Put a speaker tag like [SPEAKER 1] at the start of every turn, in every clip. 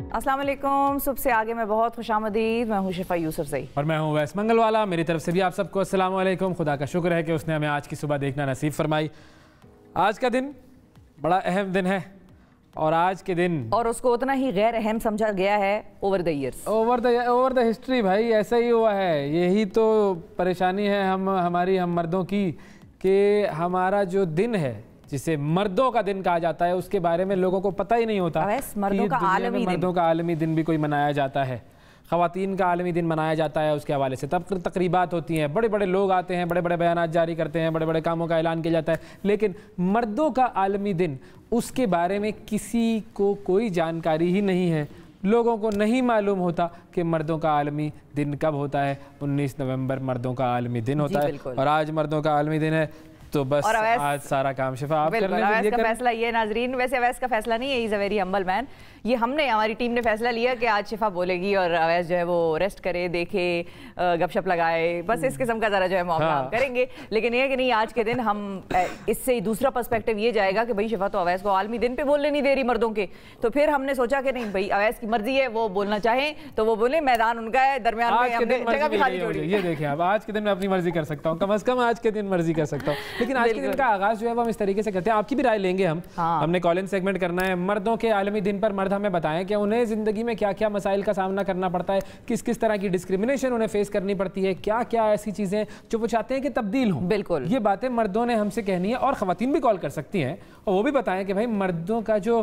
[SPEAKER 1] अस्सलाम वालेकुम। सुबह से आगे मैं बहुत खुशामदीद। मैं हूँ शिफा यूसुफ सही
[SPEAKER 2] और मैं हूँ वैस मंगलवाला। मेरी तरफ से भी आप सबको अस्सलाम वालेकुम। खुदा का शुक्र है कि उसने हमें आज की सुबह देखना नसीब फरमाई। आज का दिन बड़ा अहम दिन है और आज के दिन
[SPEAKER 1] और उसको उतना ही गैर अहम समझा गया है over the years,
[SPEAKER 2] over the history. भाई ऐसा ही हुआ है। यही तो परेशानी है हम मर्दों की कि हमारा जो दिन है जिसे मर्दों का दिन कहा जाता है उसके बारे में लोगों को पता ही नहीं होता।
[SPEAKER 1] मर्दों का
[SPEAKER 2] आलमी दिन भी कोई मनाया जाता है, ख़वातीन का आलमी दिन मनाया जाता है। उसके हवाले से तब तकरीबात होती हैं, बड़े बड़े लोग आते हैं, बड़े बड़े बयानात जारी करते हैं, बड़े बड़े कामों का ऐलान किया जाता है। लेकिन मर्दों का आलमी दिन, उसके बारे में किसी को कोई जानकारी ही नहीं है। लोगों को नहीं मालूम होता कि मर्दों का आलमी दिन कब होता है। 19 नवंबर मर्दों का आलमी दिन होता है और आज मर्दों का आलमी दिन है। तो बस आज सारा काम शिफा आप करने
[SPEAKER 1] अवैस का फैसला ये नाजरीन, वैसे अवैस का फैसला नहीं है, is a very humble man. ये हमारी टीम ने फैसला लिया कि आज शिफा बोलेगी और अवैस जो है वो रेस्ट करे, देखे, गपशप लगाए, बस इस किस्म का ज़रा जो है मामला हम करेंगे। लेकिन ये कि नहीं, आज के दिन हम इससे दूसरा पर्सपेक्टिव ये जाएगा कि भाई शिफा तो अवैस को आलमी दिन पे बोलने नहीं दे रही मर्दों के, तो फिर हमने सोचा कि नहीं भाई अवैस की मर्जी है, वो बोलना चाहें तो वो बोले, मैदान उनका है, दरमियान में जगह भी खाली छोड़ी।
[SPEAKER 2] ये देखें आप, आज के दिन मैं अपनी मर्जी कर सकता हूँ, कम अज कम आज के दिन मर्जी कर सकता हूँ। लेकिन आज के दिन का आगाज जो है वो हम इस तरीके से करते हैं। आपकी भी राय लेंगे हम। हमने कॉल इन सेगमेंट करना है। मर्दों के आलमी दिन पर मर्द हमें बताएं कि उन्हें जिंदगी में क्या क्या मसाइल का सामना करना पड़ता है, किस किस तरह की डिस्क्रिमिनेशन उन्हें फेस करनी पड़ती है, क्या क्या ऐसी चीजें जो वो चाहते हैं कि तब्दील हों।
[SPEAKER 1] बिल्कुल
[SPEAKER 2] ये बातें मर्दों ने हमसे कहनी है और खवातीन भी कॉल कर सकती हैं और वो भी बताएं कि भाई मर्दों का जो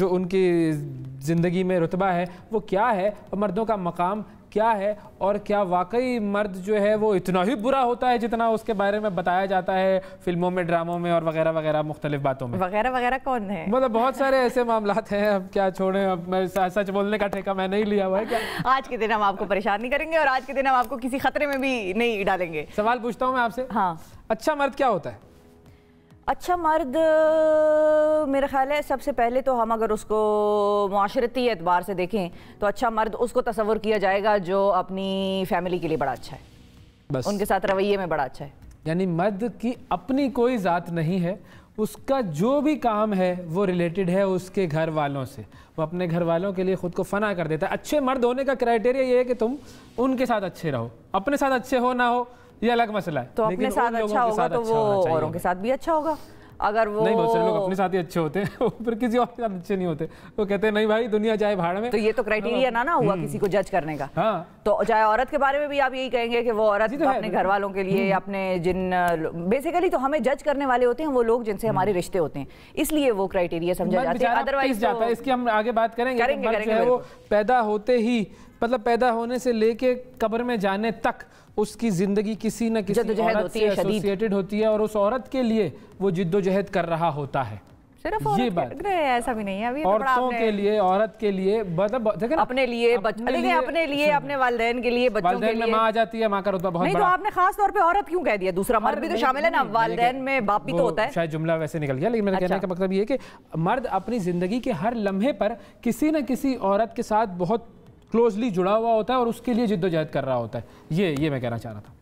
[SPEAKER 2] उनकी जिंदगी में रुतबा है वो क्या है, मर्दों का मकाम क्या है और क्या वाकई मर्द जो है वो इतना ही बुरा होता है जितना उसके बारे में बताया जाता है फिल्मों में, ड्रामों में और वगैरह वगैरह मुख्तलिफ बातों में।
[SPEAKER 1] वगैरह वगैरह कौन है,
[SPEAKER 2] मतलब बहुत सारे ऐसे मामलात हैं। अब क्या छोड़ें, अब मैं सच बोलने का ठेका मैं नहीं लिया हुआ है क्या।
[SPEAKER 1] आज के दिन हम आपको परेशान नहीं करेंगे और आज के दिन हम आपको किसी खतरे में भी नहीं डालेंगे।
[SPEAKER 2] सवाल पूछता हूँ मैं आपसे।
[SPEAKER 1] हाँ,
[SPEAKER 2] अच्छा मर्द क्या होता है?
[SPEAKER 1] अच्छा मर्द मेरा ख्याल है सबसे पहले तो हम अगर उसको मुआशरती एतबार से देखें तो अच्छा मर्द उसको तस्वुर किया जाएगा जो अपनी फैमिली के लिए बड़ा अच्छा है, बस उनके साथ रवैये में बड़ा अच्छा है।
[SPEAKER 2] यानी मर्द की अपनी कोई ज़ात नहीं है, उसका जो भी काम है वो रिलेटेड है उसके घर वालों से। वो अपने घर वालों के लिए खुद को फना कर देता है। अच्छे मर्द होने का क्राइटेरिया ये है कि तुम उनके साथ अच्छे रहो, अपने साथ अच्छे हो ना हो ये अलग मसला है।
[SPEAKER 1] तो अपने साथ अच्छा होगा तो वो औरों के साथ भी अच्छा होगा। अगर वो
[SPEAKER 2] नहीं, बहुत सारे लोग अपने साथ ही अच्छे होते हैं फिर किसी और के साथ अच्छे नहीं होते। वो कहते हैं नहीं भाई दुनिया जाए भाड़ में।
[SPEAKER 1] तो ये तो क्राइटेरिया ना हुआ किसी को जज करने का।
[SPEAKER 2] हाँ।
[SPEAKER 1] तो चाहे औरत के बारे में भी आप यही कहेंगे कि वो औरत तो अपने घर वालों के लिए, अपने जिन बेसिकली तो हमें जज करने वाले होते हैं वो लोग जिनसे हमारे रिश्ते होते हैं, इसलिए वो क्राइटेरिया समझा जाता है। अदरवाइज
[SPEAKER 2] जाता है। इसकी हम आगे बात करेंगे। वो पैदा होते ही, मतलब पैदा होने से लेके कब्र में जाने तक उसकी जिंदगी किसी न किसी औरत से एसोसिएटेड होती है और उस औरत के लिए वो जिद्दोजहद कर रहा होता है।
[SPEAKER 1] सिर्फ ये बात ऐसा भी नहीं है। अभी
[SPEAKER 2] औरतों के लिए, औरत के लिए,
[SPEAKER 1] अपने लिए, अपने लिए, अपने वालिदैन के लिए, बच्चों के लिए
[SPEAKER 2] माँ आ जाती है, माँ का रुतबा बहुत
[SPEAKER 1] नहीं। तो आपने खास तौर पे औरत क्यों कह दिया? दूसरा मर्द भी तो शामिल है ना, वालिदैन में बाप भी तो होता है।
[SPEAKER 2] शायद जुमला वैसे निकल गया, लेकिन मेरा कहने का मतलब ये कि मर्द अपनी जिंदगी के हर लम्हे पर किसी न किसी औरत के साथ बहुत क्लोजली जुड़ा हुआ होता है और उसके लिए जिद्दोजहद कर रहा होता है। ये मैं कहना चाह रहा था।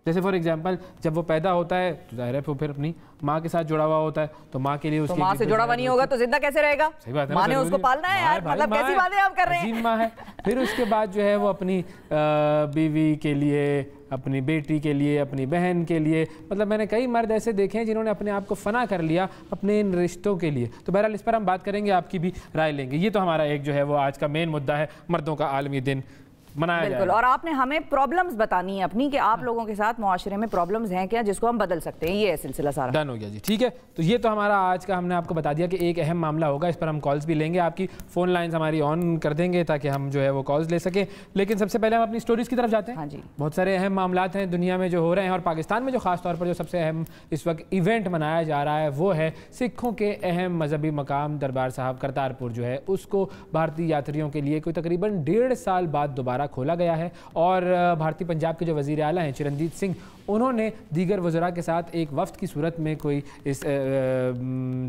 [SPEAKER 2] जैसे फॉर एग्जांपल जब वो पैदा होता है तो जाहिर है फिर अपनी माँ के साथ जुड़ा हुआ होता है, तो माँ के लिए उसकी
[SPEAKER 1] माँ से जुड़ा हुआ नहीं होगा तो जिंदा कैसे रहेगा?
[SPEAKER 2] सही बात है,
[SPEAKER 1] माँ ने उसको पालना है यार, मतलब कैसी बातें आप कर रहे हैं।
[SPEAKER 2] माँ है। फिर उसके बाद जो है वो अपनी बीवी के लिए, अपनी बेटी के लिए, अपनी बहन के लिए, मतलब मैंने कई मर्द ऐसे देखे हैं जिन्होंने अपने आप को फना कर लिया अपने इन रिश्तों के लिए। तो बहरहाल इस पर हम बात करेंगे, आपकी भी राय लेंगे। ये तो हमारा एक जो है वो आज का मेन मुद्दा है, मर्दों का आलमी दिन मनाया
[SPEAKER 1] बिल्कुल। और आपने हमें प्रॉब्लम्स बतानी है अपनी कि आप लोगों के साथ मुआशरे में प्रॉब्लम्स हैं क्या जिसको हम बदल सकते हैं। ये सिलसिला सारा
[SPEAKER 2] डन हो गया जी। ठीक है, तो ये तो हमारा आज का, हमने आपको बता दिया कि एक अहम मामला होगा। इस पर हम कॉल्स भी लेंगे, आपकी फ़ोन लाइन्स हमारी ऑन कर देंगे ताकि हम जो है वो कॉल्स ले सकें। लेकिन सबसे पहले हम अपनी स्टोरीज़ की तरफ जाते हैं।
[SPEAKER 1] हाँ जी,
[SPEAKER 2] बहुत सारे अहम मामलात हैं दुनिया में जो हो रहे हैं और पाकिस्तान में जो खास तौर पर जो सबसे अहम इस वक्त इवेंट मनाया जा रहा है वो है सिखों के अहम मजहबी मकाम दरबार साहब करतारपुर जो है उसको भारतीय यात्रियों के लिए कोई तकरीबन 1.5 साल बाद दोबारा खोला गया है। और भारतीय पंजाब के जो वज़ीर आला हैं चिरंजीत सिंह, उन्होंने दीगर वज़रा के साथ एक वफ्द की सूरत में कोई इस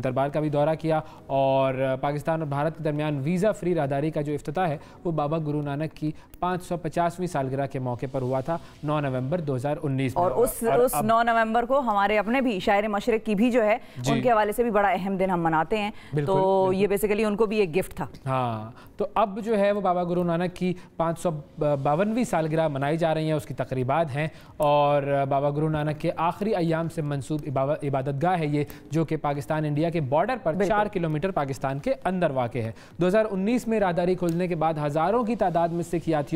[SPEAKER 2] दरबार का भी दौरा किया और पाकिस्तान और भारत के दरमियान वीज़ा फ्री राहदारी का जो इफ्तिताह है वो बाबा गुरु नानक की 550वीं सालगिरह के मौके पर हुआ था 9 नवंबर 2019 में।
[SPEAKER 1] और उस 9 नवंबर को हमारे अपने भी शायर मशरिक की भी जो है उनके हवाले से भी बड़ा अहम दिन हम मनाते हैं, तो ये बेसिकली उनको भी एक गिफ्ट था।
[SPEAKER 2] हाँ, तो अब जो है वो बाबा गुरु नानक की 552वीं सालगिरह मनाई जा रही है, उसकी तकरीबात हैं और बाबा गुरु नानक के आखिरी अय्याम से मंसूब इबादतगाह है ये, जो कि पाकिस्तान इंडिया के बॉर्डर पर 4 किलोमीटर पाकिस्तान के अंदर वाक़ है। 2019 में राहदारी खुलने के बाद हज़ारों की तादाद में सिख यात्रियों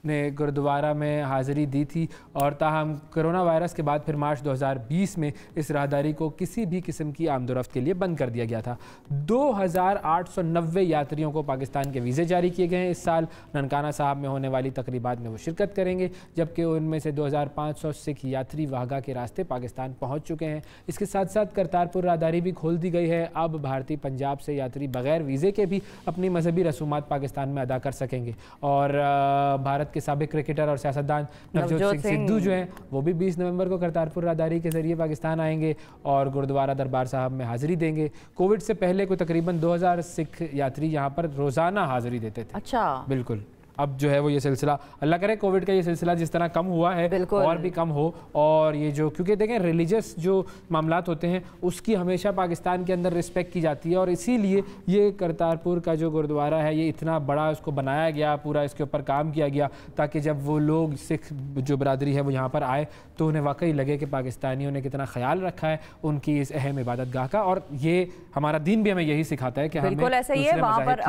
[SPEAKER 2] ने गुरुद्वारा में हाज़िरी दी थी और ताहम कोरोना वायरस के बाद फिर मार्च 2020 में इस राहदारी को किसी भी किस्म की आमदोरफ्त के लिए बंद कर दिया गया था। 2890 यात्रियों को पाकिस्तान के वीज़े जारी किए गए हैं। इस साल ननकाना साहब में होने वाली तकरीबात में वो शिरकत करेंगे, जबकि उनमें से 2500 सिख यात्री वाघा के रास्ते पाकिस्तान पहुँच चुके हैं। इसके साथ साथ करतारपुर राहदारी भी खोल दी गई है। अब भारतीय पंजाब से यात्री बगैर वीज़े के भी अपनी मजहबी रसूमात पाकिस्तान में अदा कर सकेंगे। और भारत के साबिक क्रिकेटर और सियासतदान नवजोत सिंह सिद्धू जो हैं वो भी 20 नवंबर को करतारपुर राहदारी के जरिए पाकिस्तान आएंगे और गुरुद्वारा दरबार साहब में हाजिरी देंगे। कोविड से पहले को तकरीबन 2000 सिख यात्री यहाँ पर रोज़ाना हाजिरी देते थे।
[SPEAKER 1] अच्छा,
[SPEAKER 2] बिल्कुल। अब जो है वो ये सिलसिला, अल्लाह करे कोविड का ये सिलसिला जिस तरह कम हुआ है और भी कम हो। और ये जो, क्योंकि देखें रिलीजियस जो मामलात होते हैं उसकी हमेशा पाकिस्तान के अंदर रिस्पेक्ट की जाती है और इसीलिए ये करतारपुर का जो गुरुद्वारा है ये इतना बड़ा उसको बनाया गया, पूरा इसके ऊपर काम किया गया ताकि जब वो लोग सिख जो बरादरी है वो यहाँ पर आए तो उन्हें वाकई लगे कि पाकिस्तानियों ने कितना ख्याल रखा है उनकी इस अहम इबादत गाह का। और ये हमारा दीन भी हमें यही सिखाता है कि
[SPEAKER 1] बिल्कुल ऐसा ही है। वहाँ पर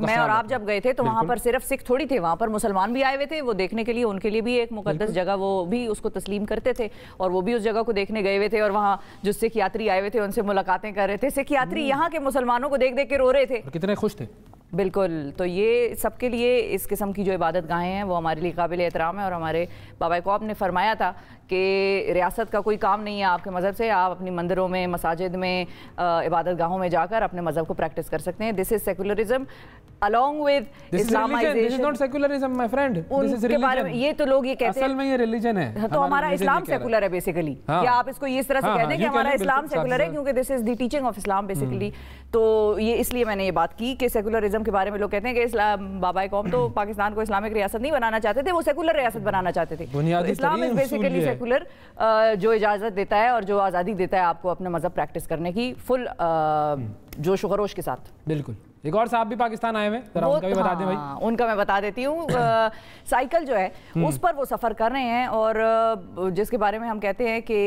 [SPEAKER 1] मैं और आप जब गए थे तो वहाँ पर सिर्फ सिख थोड़ी थे, वहाँ पर मुसलमान भी आए हुए थे वो देखने के लिए, उनके लिए भी एक मुकद्दस जगह, वो भी उसको तस्लीम करते थे और वो भी उस जगह को देखने गए हुए थे। और वहाँ जो सिख यात्री आए हुए थे उनसे मुलाकातें कर रहे थे। सिख यात्री यहाँ के मुसलमानों को देख देख के रो रहे थे,
[SPEAKER 2] कितने खुश थे।
[SPEAKER 1] बिल्कुल। तो ये सबके लिए इस किस्म की जो इबादत गाहें हैं वो हमारे लिए काबिल एहतराम है। और हमारे बाबा कौम ने फरमाया था कि रियासत का कोई काम नहीं है आपके मज़हब से, आप अपनी मंदिरों में, मसाजिद में, इबादत गाहों में जाकर अपने मज़हब को प्रैक्टिस कर सकते हैं। This is secularism along with Islamization.
[SPEAKER 2] This is not secularism, my friend. This is religion.
[SPEAKER 1] ये तो लोग ये कहते हैं
[SPEAKER 2] असल में ये रिलीजन है,
[SPEAKER 1] तो हमारा इस्लाम सेकुलर है बेसिकली। क्या आप इसको इस तरह से कहते हैं कि हमारा इस्लाम सेकुलर है, क्योंकि this is the teaching of Islam basically. तो ये इसलिए मैंने ये बात की कि सेकुलरिज्म के बारे में लोग कहते हैं कि इस्लाम, बाबा कौम तो पाकिस्तान को इस्लामिक रियासत नहीं बनाना चाहते थे, वो सेकुलर रियासत बनाना चाहते थे। तो इस्लाम इज बेसिकली सेकुलर, जो इजाजत देता है और जो आज़ादी देता है आपको अपने मजहब प्रैक्टिस करने की फुल जोश खरोश के साथ।
[SPEAKER 2] बिल्कुल। एक और साहब भी पाकिस्तान आए हुए, जरा उनका भी बता दें भाई।
[SPEAKER 1] उनका मैं बता देती हूँ। साइकिल जो है उस पर वो सफर कर रहे हैं और जिसके बारे में हम कहते हैं कि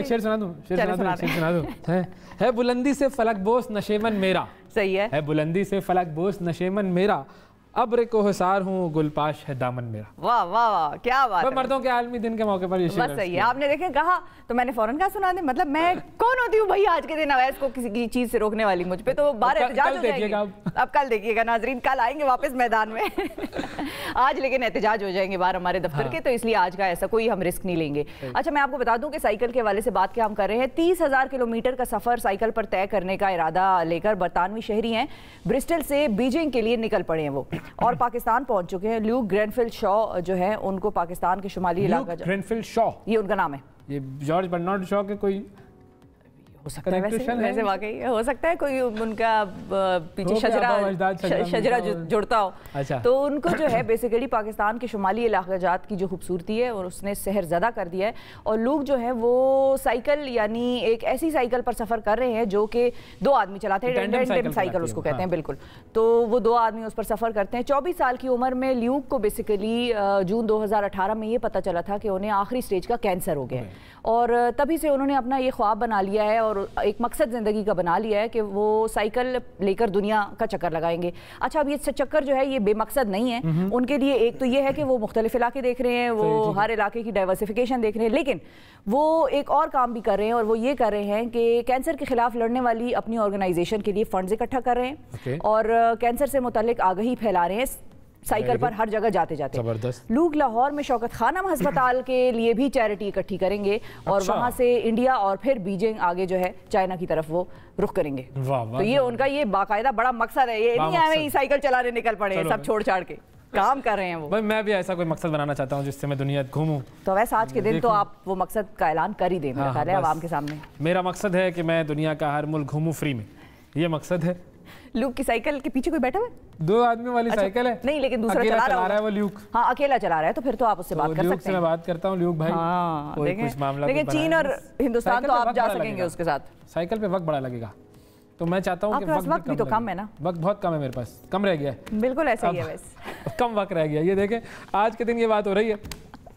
[SPEAKER 2] शेर सुना दूं है बुलंदी से फलक बोस नशेमन मेरा।
[SPEAKER 1] सही है
[SPEAKER 2] बुलंदी से फलक बोस नशेमन मेरा, अब्र को हिसार हूँ गुलपाश है दामन मेरा।
[SPEAKER 1] वाह वाह वाह, क्या बात है।
[SPEAKER 2] मर्दों के आलमी दिन के मौके पर ये शेर
[SPEAKER 1] बस सही है। आपने देखे कहा तो मैंने फौरन कहा सुना दे, मतलब मैं कौन होती हूँ भाई आज के दिन अवैस को किसी की चीज से रोकने वाली, मुझ पे तो बाहर एहतजाज हो जाएंगे। अब कल देखिएगा नाजरीन, कल आएंगे वापस मैदान में। आज लेकिन एहतजाज हो जाएंगे बाहर हमारे दफ्तर के, तो इसलिए आज का ऐसा कोई हम रिस्क नहीं लेंगे। अच्छा, मैं आपको बता दूं कि साइकिल के हवाले से बात क्या हम कर रहे हैं। 30,000 किलोमीटर का सफर साइकिल पर तय करने का इरादा लेकर बरतानवी शहरी हैं ब्रिस्टल से बीजिंग के लिए निकल पड़े हैं वो, और पाकिस्तान पहुंच चुके हैं। ल्यूक ग्रेनफील्ड शॉ जो है उनको पाकिस्तान के शुमाली इलाका,
[SPEAKER 2] ग्रेनफील्ड शॉ ये
[SPEAKER 1] उनका नाम है,
[SPEAKER 2] ये जॉर्ज बर्नार्ड शॉ के कोई
[SPEAKER 1] हो सकता है, वैसे वाकई हो सकता है कोई उनका पीछे शजरा जुड़ता हो।
[SPEAKER 2] अच्छा।
[SPEAKER 1] तो उनको जो है बेसिकली पाकिस्तान के शुमाली इलाकाजात की जो खूबसूरती है और उसने सहर ज़दा कर दिया है। और लोग जो है वो साइकिल यानी एक ऐसी साइकिल पर सफ़र कर रहे हैं जो कि 2 आदमी चलाते हैं, टैंडेम साइकिल उसको कहते हैं। बिल्कुल। तो वो 2 आदमी उस पर सफ़र करते हैं। 24 साल की उम्र में ल्यूक को बेसिकली जून 2018 में ये पता चला था कि उन्हें आखिरी स्टेज का कैंसर हो गया है और तभी से उन्होंने अपना ये ख्वाब बना लिया है और एक मकसद ज़िंदगी का बना लिया है कि वो साइकिल लेकर दुनिया का चक्कर लगाएंगे। अच्छा, अब ये चक्कर जो है ये बेमकसद नहीं है उनके लिए। एक तो ये है कि वो मुख्तलिफ इलाके देख रहे हैं, वो हर इलाके की डाइवर्सिफिकेशन देख रहे हैं, लेकिन वो एक और काम भी कर रहे हैं और वो ये कर रहे हैं कि कैंसर के खिलाफ लड़ने वाली अपनी ऑर्गेनाइजेशन के लिए फंड्स इकट्ठा कर रहे हैं और कैंसर से मुतालिक आगाही फैला रहे हैं साइकिल पर हर जगह जाते जाते।
[SPEAKER 2] जबरदस्त।
[SPEAKER 1] लोग लाहौर में शौकत खानम अस्पताल के लिए भी चैरिटी इकट्ठी करेंगे और वहां से इंडिया और फिर बीजिंग आगे जो है चाइना की तरफ वो रुख करेंगे।
[SPEAKER 2] वाह वाह,
[SPEAKER 1] तो ये उनका ये बाकायदा बड़ा मकसद है, ये नहीं है साइकिल चलाने निकल पड़े सब छोड़ छाड़ के। काम कर रहे हैं वो।
[SPEAKER 2] भाई मैं भी ऐसा कोई मकसद बनाना चाहता हूँ जिससे मैं दुनिया घूमूं।
[SPEAKER 1] तो वैसे आज के दिन तो आप वो मकसद का ऐलान कर ही दें, मेरा ख्याल है आवाम के सामने।
[SPEAKER 2] मेरा मकसद है कि मैं दुनिया का हर मुल्क घूमूं फ्री में, ये मकसद है।
[SPEAKER 1] ल्यूक की साइकिल के पीछे कोई बैठा हुआ है?
[SPEAKER 2] 2 आदमी वाली साइकिल है।
[SPEAKER 1] नहीं, लेकिन दूसरा चला रहा है
[SPEAKER 2] वो ल्यूक।
[SPEAKER 1] हाँ, अकेला चला रहा है, तो फिर तो आप उससे बात कर सकते हैं।
[SPEAKER 2] मैं बात करता हूँ ल्यूक भाई।
[SPEAKER 1] हाँ,
[SPEAKER 2] कोई कुछ मामला,
[SPEAKER 1] लेकिन चीन और हिंदुस्तान तो आप जा सकेंगे उसके साथ।
[SPEAKER 2] साइकिल पे वक्त बड़ा लगेगा, तो मैं चाहता हूँ कि
[SPEAKER 1] वक्त भी तो कम है ना।
[SPEAKER 2] वक्त बहुत कम है मेरे पास, कम रह गया है।
[SPEAKER 1] बिल्कुल ऐसा ही है वैसे।
[SPEAKER 2] कम वक्त रह गया, ये देखें आज के दिन ये बात हो रही है,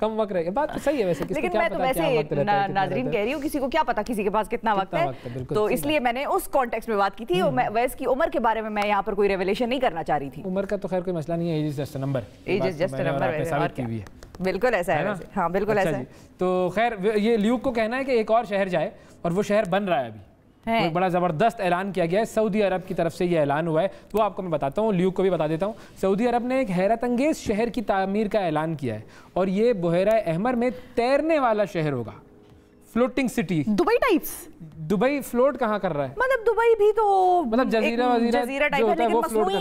[SPEAKER 2] कम वक्त रह गया। बात तो सही है वैसे,
[SPEAKER 1] लेकिन मैं तो वैसे नाजरीन कह रही हूँ, किसी को क्या पता किसी के पास कितना वक्त है, तो इसलिए मैंने उस कॉन्टेक्स्ट में बात की थी। वैस की उम्र के बारे में मैं यहाँ पर कोई रेवलेशन नहीं करना चाह रही थी।
[SPEAKER 2] उम्र का तो खैर कोई मसला नहीं है, age is just a number.
[SPEAKER 1] Age is just a number साबित की हुई है। बिल्कुल ऐसा है वैसे। हाँ बिल्कुल ऐसा है।
[SPEAKER 2] तो खैर ये ल्यूक को कहना है कि एक और शहर जाए, और वो शहर बन रहा है अभी। एक बड़ा ज़बरदस्त ऐलान किया गया है, सऊदी अरब की तरफ से ये ऐलान हुआ है, वो आपको मैं बताता हूँ, ल्यूक को भी बता देता हूँ। सऊदी अरब ने एक हैरत अंगेज शहर की तामीर का ऐलान किया है, और ये बुहैरा अहमर में तैरने वाला शहर होगा, floating city.
[SPEAKER 1] Dubai types.
[SPEAKER 2] Dubai float कहाँ कर रहा है?
[SPEAKER 1] मतलब दुबई भी तो
[SPEAKER 2] मतलब जजीरा
[SPEAKER 1] टाइप है, लेकिन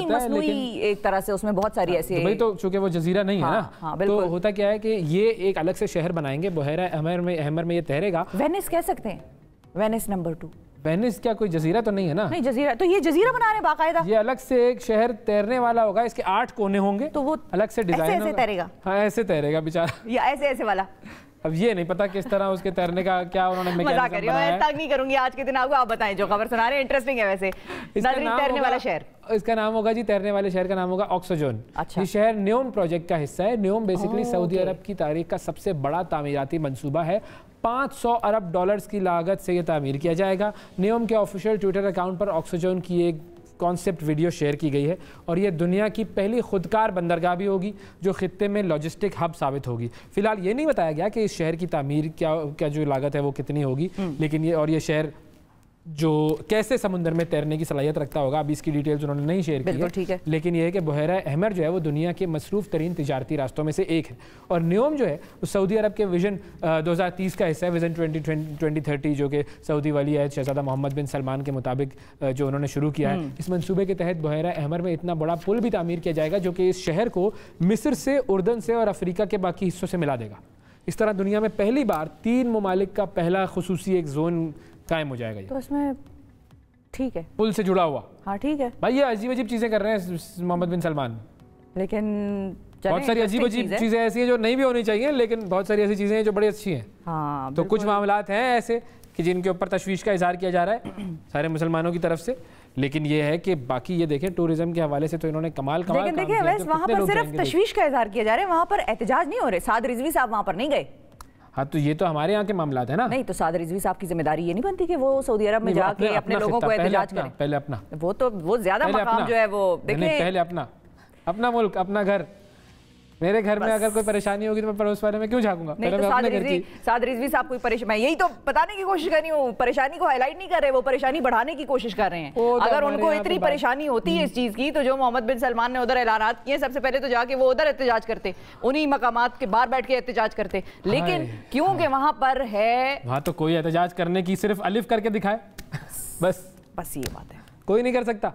[SPEAKER 1] मसनूई एक तरह से उसमें बहुत सारी ऐसी।
[SPEAKER 2] दुबई तो चूंकि वो जजीरा नहीं है ना, तो होता क्या है कि ये एक अलग से शहर बनाएंगे, बुहैरा अहमर में ये तैरेगा।
[SPEAKER 1] वेनिस कह सकते हैं, वेनिस नंबर 2।
[SPEAKER 2] वेनिस क्या कोई जजीरा तो नहीं है ना?
[SPEAKER 1] नहीं जजीरा, तो ये जजीरा बना रहे हैं बाकायदा।
[SPEAKER 2] ये अलग से एक शहर तैरने वाला होगा, इसके 8 कोने होंगे, तो वो अलग से डिजाइन
[SPEAKER 1] ऐसे तैरेगा।
[SPEAKER 2] हाँ ऐसे तैरेगा बेचारा, या
[SPEAKER 1] ऐसे वाला।
[SPEAKER 2] अब ये नहीं पता किस तरह उसके तैरने का क्या उन्होंने
[SPEAKER 1] मैकेनिज्म बनाया है। तंग नहीं करूंगी आज के दिन आपको, आप बताएं जो खबर सुना रहे हैं, इंटरेस्टिंग है वैसे। तैरने वाला शहर,
[SPEAKER 2] इसका नाम होगा जी, तैरने वाले शहर का नाम होगा ऑक्सोजोन।
[SPEAKER 1] अच्छा।
[SPEAKER 2] ये शहर न्योम प्रोजेक्ट का हिस्सा है। न्योम बेसिकली सऊदी अरब की तारीख का सबसे बड़ा तामीराती मंसूबा है। 500 अरब डॉलर्स की लागत से यह तामीर किया जाएगा। न्योम के ऑफिशियल ट्विटर अकाउंट पर ऑक्सोजोन की एक कॉन्सेप्ट वीडियो शेयर की गई है, और ये दुनिया की पहली खुदकार बंदरगाह भी होगी जो खित्ते में लॉजिस्टिक हब साबित होगी। फिलहाल ये नहीं बताया गया कि इस शहर की तामीर क्या जो लागत है वो कितनी होगी, लेकिन ये शहर जो कैसे समुद्र में तैरने की सलाहियत रखता होगा, अभी इसकी डिटेल्स उन्होंने नहीं शेयर की है।
[SPEAKER 1] ठीक है।
[SPEAKER 2] लेकिन यह है कि बुहैरा अहमर जो है वो दुनिया के मसरूफ तरीन तिजारती रास्तों में से एक है, और न्योम जो है वो सऊदी अरब के विजन 2030 का हिस्सा है, विजन 2030, जो कि सऊदी वली अहद शहजादा मोहम्मद बिन सलमान के मुताबिक जो उन्होंने शुरू किया है। इस मंसूबे के तहत बुहैरा अहमर में इतना बड़ा पुल भी तामीर किया जाएगा जो कि इस शहर को मिस्र से, उर्दन से और अफ्रीका के बाकी हिस्सों से मिला देगा। इस तरह दुनिया में पहली बार 3 ममालिक का पहला खुसूसी एक जोन कायम हो जाएगा।
[SPEAKER 1] तो इसमें ठीक है,
[SPEAKER 2] पुल से जुड़ा हुआ।
[SPEAKER 1] हाँ ठीक है
[SPEAKER 2] भाई, ये अजीब अजीब चीजें कर रहे हैं मोहम्मद बिन सलमान,
[SPEAKER 1] लेकिन
[SPEAKER 2] बहुत सारी अजीब अजीब चीजें ऐसी हैं जो नहीं भी होनी चाहिए, लेकिन बहुत सारी ऐसी चीजें हैं जो बड़ी अच्छी हैं।
[SPEAKER 1] हाँ,
[SPEAKER 2] तो कुछ मामलात हैं ऐसे कि जिनके ऊपर तशवीश का इजहार किया जा रहा है सारे मुसलमानों की तरफ से, लेकिन ये है कि बाकी ये देखें टूरिज्म के हवाले से तो इन्होंने कमाल
[SPEAKER 1] लेकिन देखिए वैसे वहाँ पर सिर्फ तशवीश का इजहार किया जा रहा है, वहाँ पर एहतजाज नहीं हो रहे। साद रिजवी साहब वहाँ पर नहीं गए।
[SPEAKER 2] हाँ, तो ये तो हमारे यहाँ के मामलात है ना।
[SPEAKER 1] नहीं, तो साद रिजवी साहब की जिम्मेदारी ये नहीं बनती कि वो सऊदी अरब में जाके अपने लोगों को एहतजाज करें।
[SPEAKER 2] पहले अपना,
[SPEAKER 1] वो ज्यादा मकाम जो है वो देखें,
[SPEAKER 2] पहले अपना मुल्क, अपना घर। मेरे घर में अगर कोई परेशानी होगी तो मैं पड़ोस वाले में क्यों झांकूंगा?
[SPEAKER 1] नहीं, तो साद रिजवी साहब कोई परेशानी, मैं यही तो बताने की कोशिश कर रही हूँ, परेशानी को हाईलाइट नहीं कर रहे, वो परेशानी बढ़ाने की कोशिश कर रहे हैं। अगर उनको इतनी परेशानी होती है इस चीज की, तो जो मोहम्मद बिन सलमान ने उधर ऐलानात किए, सबसे पहले तो जाके वो उधर एहतजाज करते, उन्हीं मकामात के बाहर बैठ के एहतजाज करते। लेकिन क्योंकि वहां पर है,
[SPEAKER 2] वहां तो कोई एहतजाज करने की सिर्फ अलिफ करके दिखाए, बस
[SPEAKER 1] ये बात है,
[SPEAKER 2] कोई नहीं कर सकता।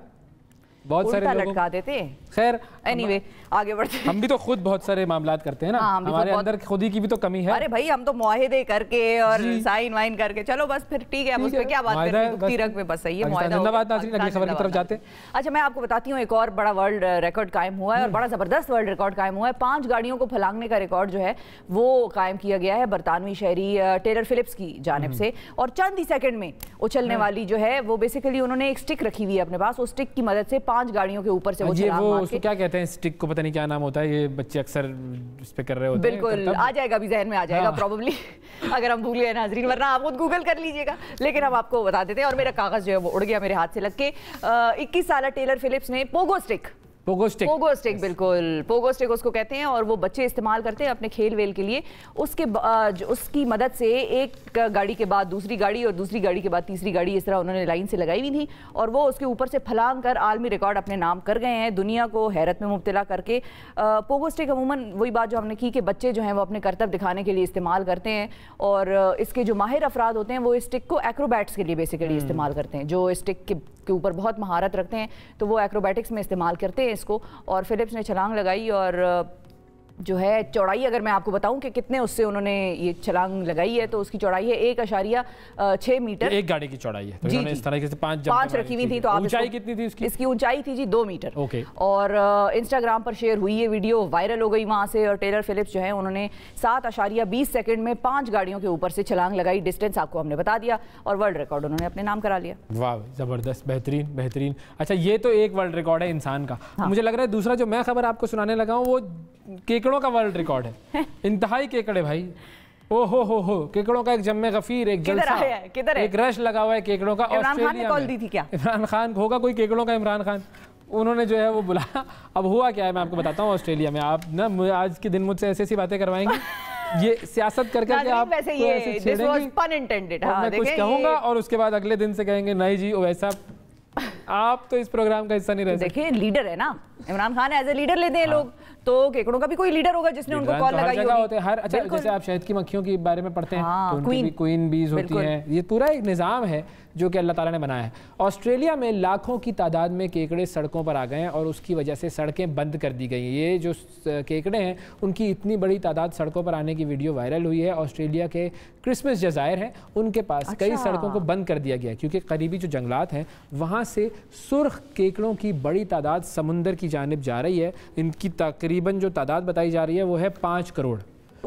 [SPEAKER 2] बहुत सारे लोग
[SPEAKER 1] लटका देते हैं।
[SPEAKER 2] खैर
[SPEAKER 1] एनीवे आगे बढ़ते हैं।
[SPEAKER 2] हम भी तो खुद बहुत सारे मामलात करते हैं ना, हमारे अंदर खुद ही की भी तो कमी है।
[SPEAKER 1] अरे भाई, हम तो मुआहिदे करके और साइन वाइन करके, चलो बस फिर ठीक है, अब उस पे क्या बात करें, बस सही है।
[SPEAKER 2] जिंदाबाद नाज़रीन, अगली खबर की तरफ जाते हैं।
[SPEAKER 1] अच्छा, मैं आपको बताती हूँ, एक और बड़ा वर्ल्ड रिकॉर्ड कायम हुआ है, और बड़ा जबरदस्त वर्ल्ड रिकॉर्ड कायम हुआ है। 5 गाड़ियों को फलांगने का रिकॉर्ड जो है वो कायम किया गया है बरतानवी शहरी टेलर फिलिप्स की जानिब से, और चंद ही सेकंड में उछलने वाली जो है वो बेसिकली उन्होंने एक स्टिक रखी हुई है अपने पास, उस स्टिक की मदद से 5 गाड़ियों के ऊपर से वो
[SPEAKER 2] उसको क्या कहते हैं, स्टिक को पता नहीं क्या नाम होता है, ये बच्चे अक्सर इस पे कर रहे होते हैं।
[SPEAKER 1] बिल्कुल आ जाएगा, अभी जहन में आ जाएगा प्रोबेबली अगर हम भूल गए नाजरीन, वरना आप खुद गूगल कर लीजिएगा, लेकिन हम आपको बता देते हैं। और मेरा कागज जो है वो उड़ गया मेरे हाथ से लग के। 21 साल टेलर फिलिप्स ने पोगो स्टिक, बिल्कुल पोगो स्टिक उसको कहते हैं, और वो बच्चे इस्तेमाल करते हैं अपने खेल वेल के लिए। उसकी मदद से एक गाड़ी के बाद दूसरी गाड़ी और दूसरी गाड़ी के बाद तीसरी गाड़ी, इस तरह उन्होंने लाइन से लगाई हुई थी, और वो उसके ऊपर से फलांग कर आलमी रिकॉर्ड अपने नाम कर गए हैं, दुनिया को हैरत में मुब्तला करके। पोगो स्टिक अमूमन वही बात जो हमने की कि बच्चे जो हैं वो अपने करतब दिखाने के लिए इस्तेमाल करते हैं, और इसके जो माहिर अफराद होते हैं वो इस स्टिक को एक्रोबैट्स के लिए बेसिकली इस्तेमाल करते हैं, जो स्टिक के ऊपर बहुत महारत रखते हैं, तो वो एक्रोबैटिक्स में इस्तेमाल करते हैं इसको। और फिलिप्स ने छलांग लगाई और जो है चौड़ाई अगर मैं आपको बताऊं कि कितने उससे उन्होंने ये छलांग लगाई है, तो उसकी चौड़ाई है 1.6 मीटर।
[SPEAKER 2] एक गाड़ी की चौड़ाई है, तो इन्होंने इस तरह से 5
[SPEAKER 1] रखी हुई थी। तो आप
[SPEAKER 2] ऊंचाई कितनी थी इसकी
[SPEAKER 1] ऊंचाई थी जी 2 मीटर।
[SPEAKER 2] ओके।
[SPEAKER 1] और इंस्टाग्राम पर शेयर हुई ये वीडियो, वायरल हो गई वहां से। और टेलर फिलिप्स जो है उन्होंने 7.20 सेकंड में 5 गाड़ियों के ऊपर से छलांग लगाई। डिस्टेंस आपको हमने बता दिया और वर्ल्ड रिकॉर्ड उन्होंने अपने नाम करा लिया।
[SPEAKER 2] वाह, जबरदस्त, बेहतरीन बेहतरीन। अच्छा, ये तो एक वर्ल्ड रिकॉर्ड है इंसान का। हाँ। मुझे लग रहा है दूसरा जो मैं खबर आपको सुनाने लगा हूँ वो केकड़ों का वर्ल्ड रिकॉर्ड है। इंतहाई केकड़े भाई, ओ हो केकड़ों का एक जम्मे गफीर, एक जलसा, एक रश लगा हुआ है केकड़ों का।
[SPEAKER 1] इमरान खान ने कॉल दी थी क्या?
[SPEAKER 2] इमरान खान होगा कोई केकड़ों का इमरान खान, उन्होंने जो है वो बुलाया। अब हुआ क्या है मैं आपको बताता हूँ। ऑस्ट्रेलिया में आप ना आज के दिन मुझसे ऐसी बातें करवाएंगे, ये सियासत करके आप
[SPEAKER 1] वैसे ये दिस वाज पन इंटेंडेड। हाँ,
[SPEAKER 2] मैं कुछ कहूंगा और उसके बाद अगले दिन से कहेंगे नहीं जी वैसा। आप तो इस प्रोग्राम का हिस्सा नहीं रह सकते।
[SPEAKER 1] देखिए लीडर है ना Imran Khan, as a leader लेते हैं लोग, तो केकड़ों का भी कोई लीडर होगा जिसने उनको कॉल लगाई होगी।
[SPEAKER 2] होते हैं हर, अच्छा जैसे आप शहद की मक्खियों के बारे में पढ़ते हैं, तो उनकी भी क्वीन बीज होती हैं। ये पूरा एक निज़ाम है जो कि अल्लाह ताला ने बनाया है। ऑस्ट्रेलिया में लाखों की तादाद में केकड़े सड़कों पर आ गए हैं और उसकी वजह से सड़कें बंद कर दी गई हैं। ये जो केकड़े हैं उनकी इतनी बड़ी तादाद सड़कों पर आने की वीडियो वायरल हुई है। ऑस्ट्रेलिया के क्रिसमस जज़ायर हैं, उनके पास कई सड़कों को बंद कर दिया गया है क्योंकि करीबी जो जंगलात हैं वहाँ से सुर्ख केकड़ों की बड़ी तादाद समुंदर की जानिब जा रही है। इनकी तकरीबन जो तादाद बताई जा रही है वो है 5 करोड़।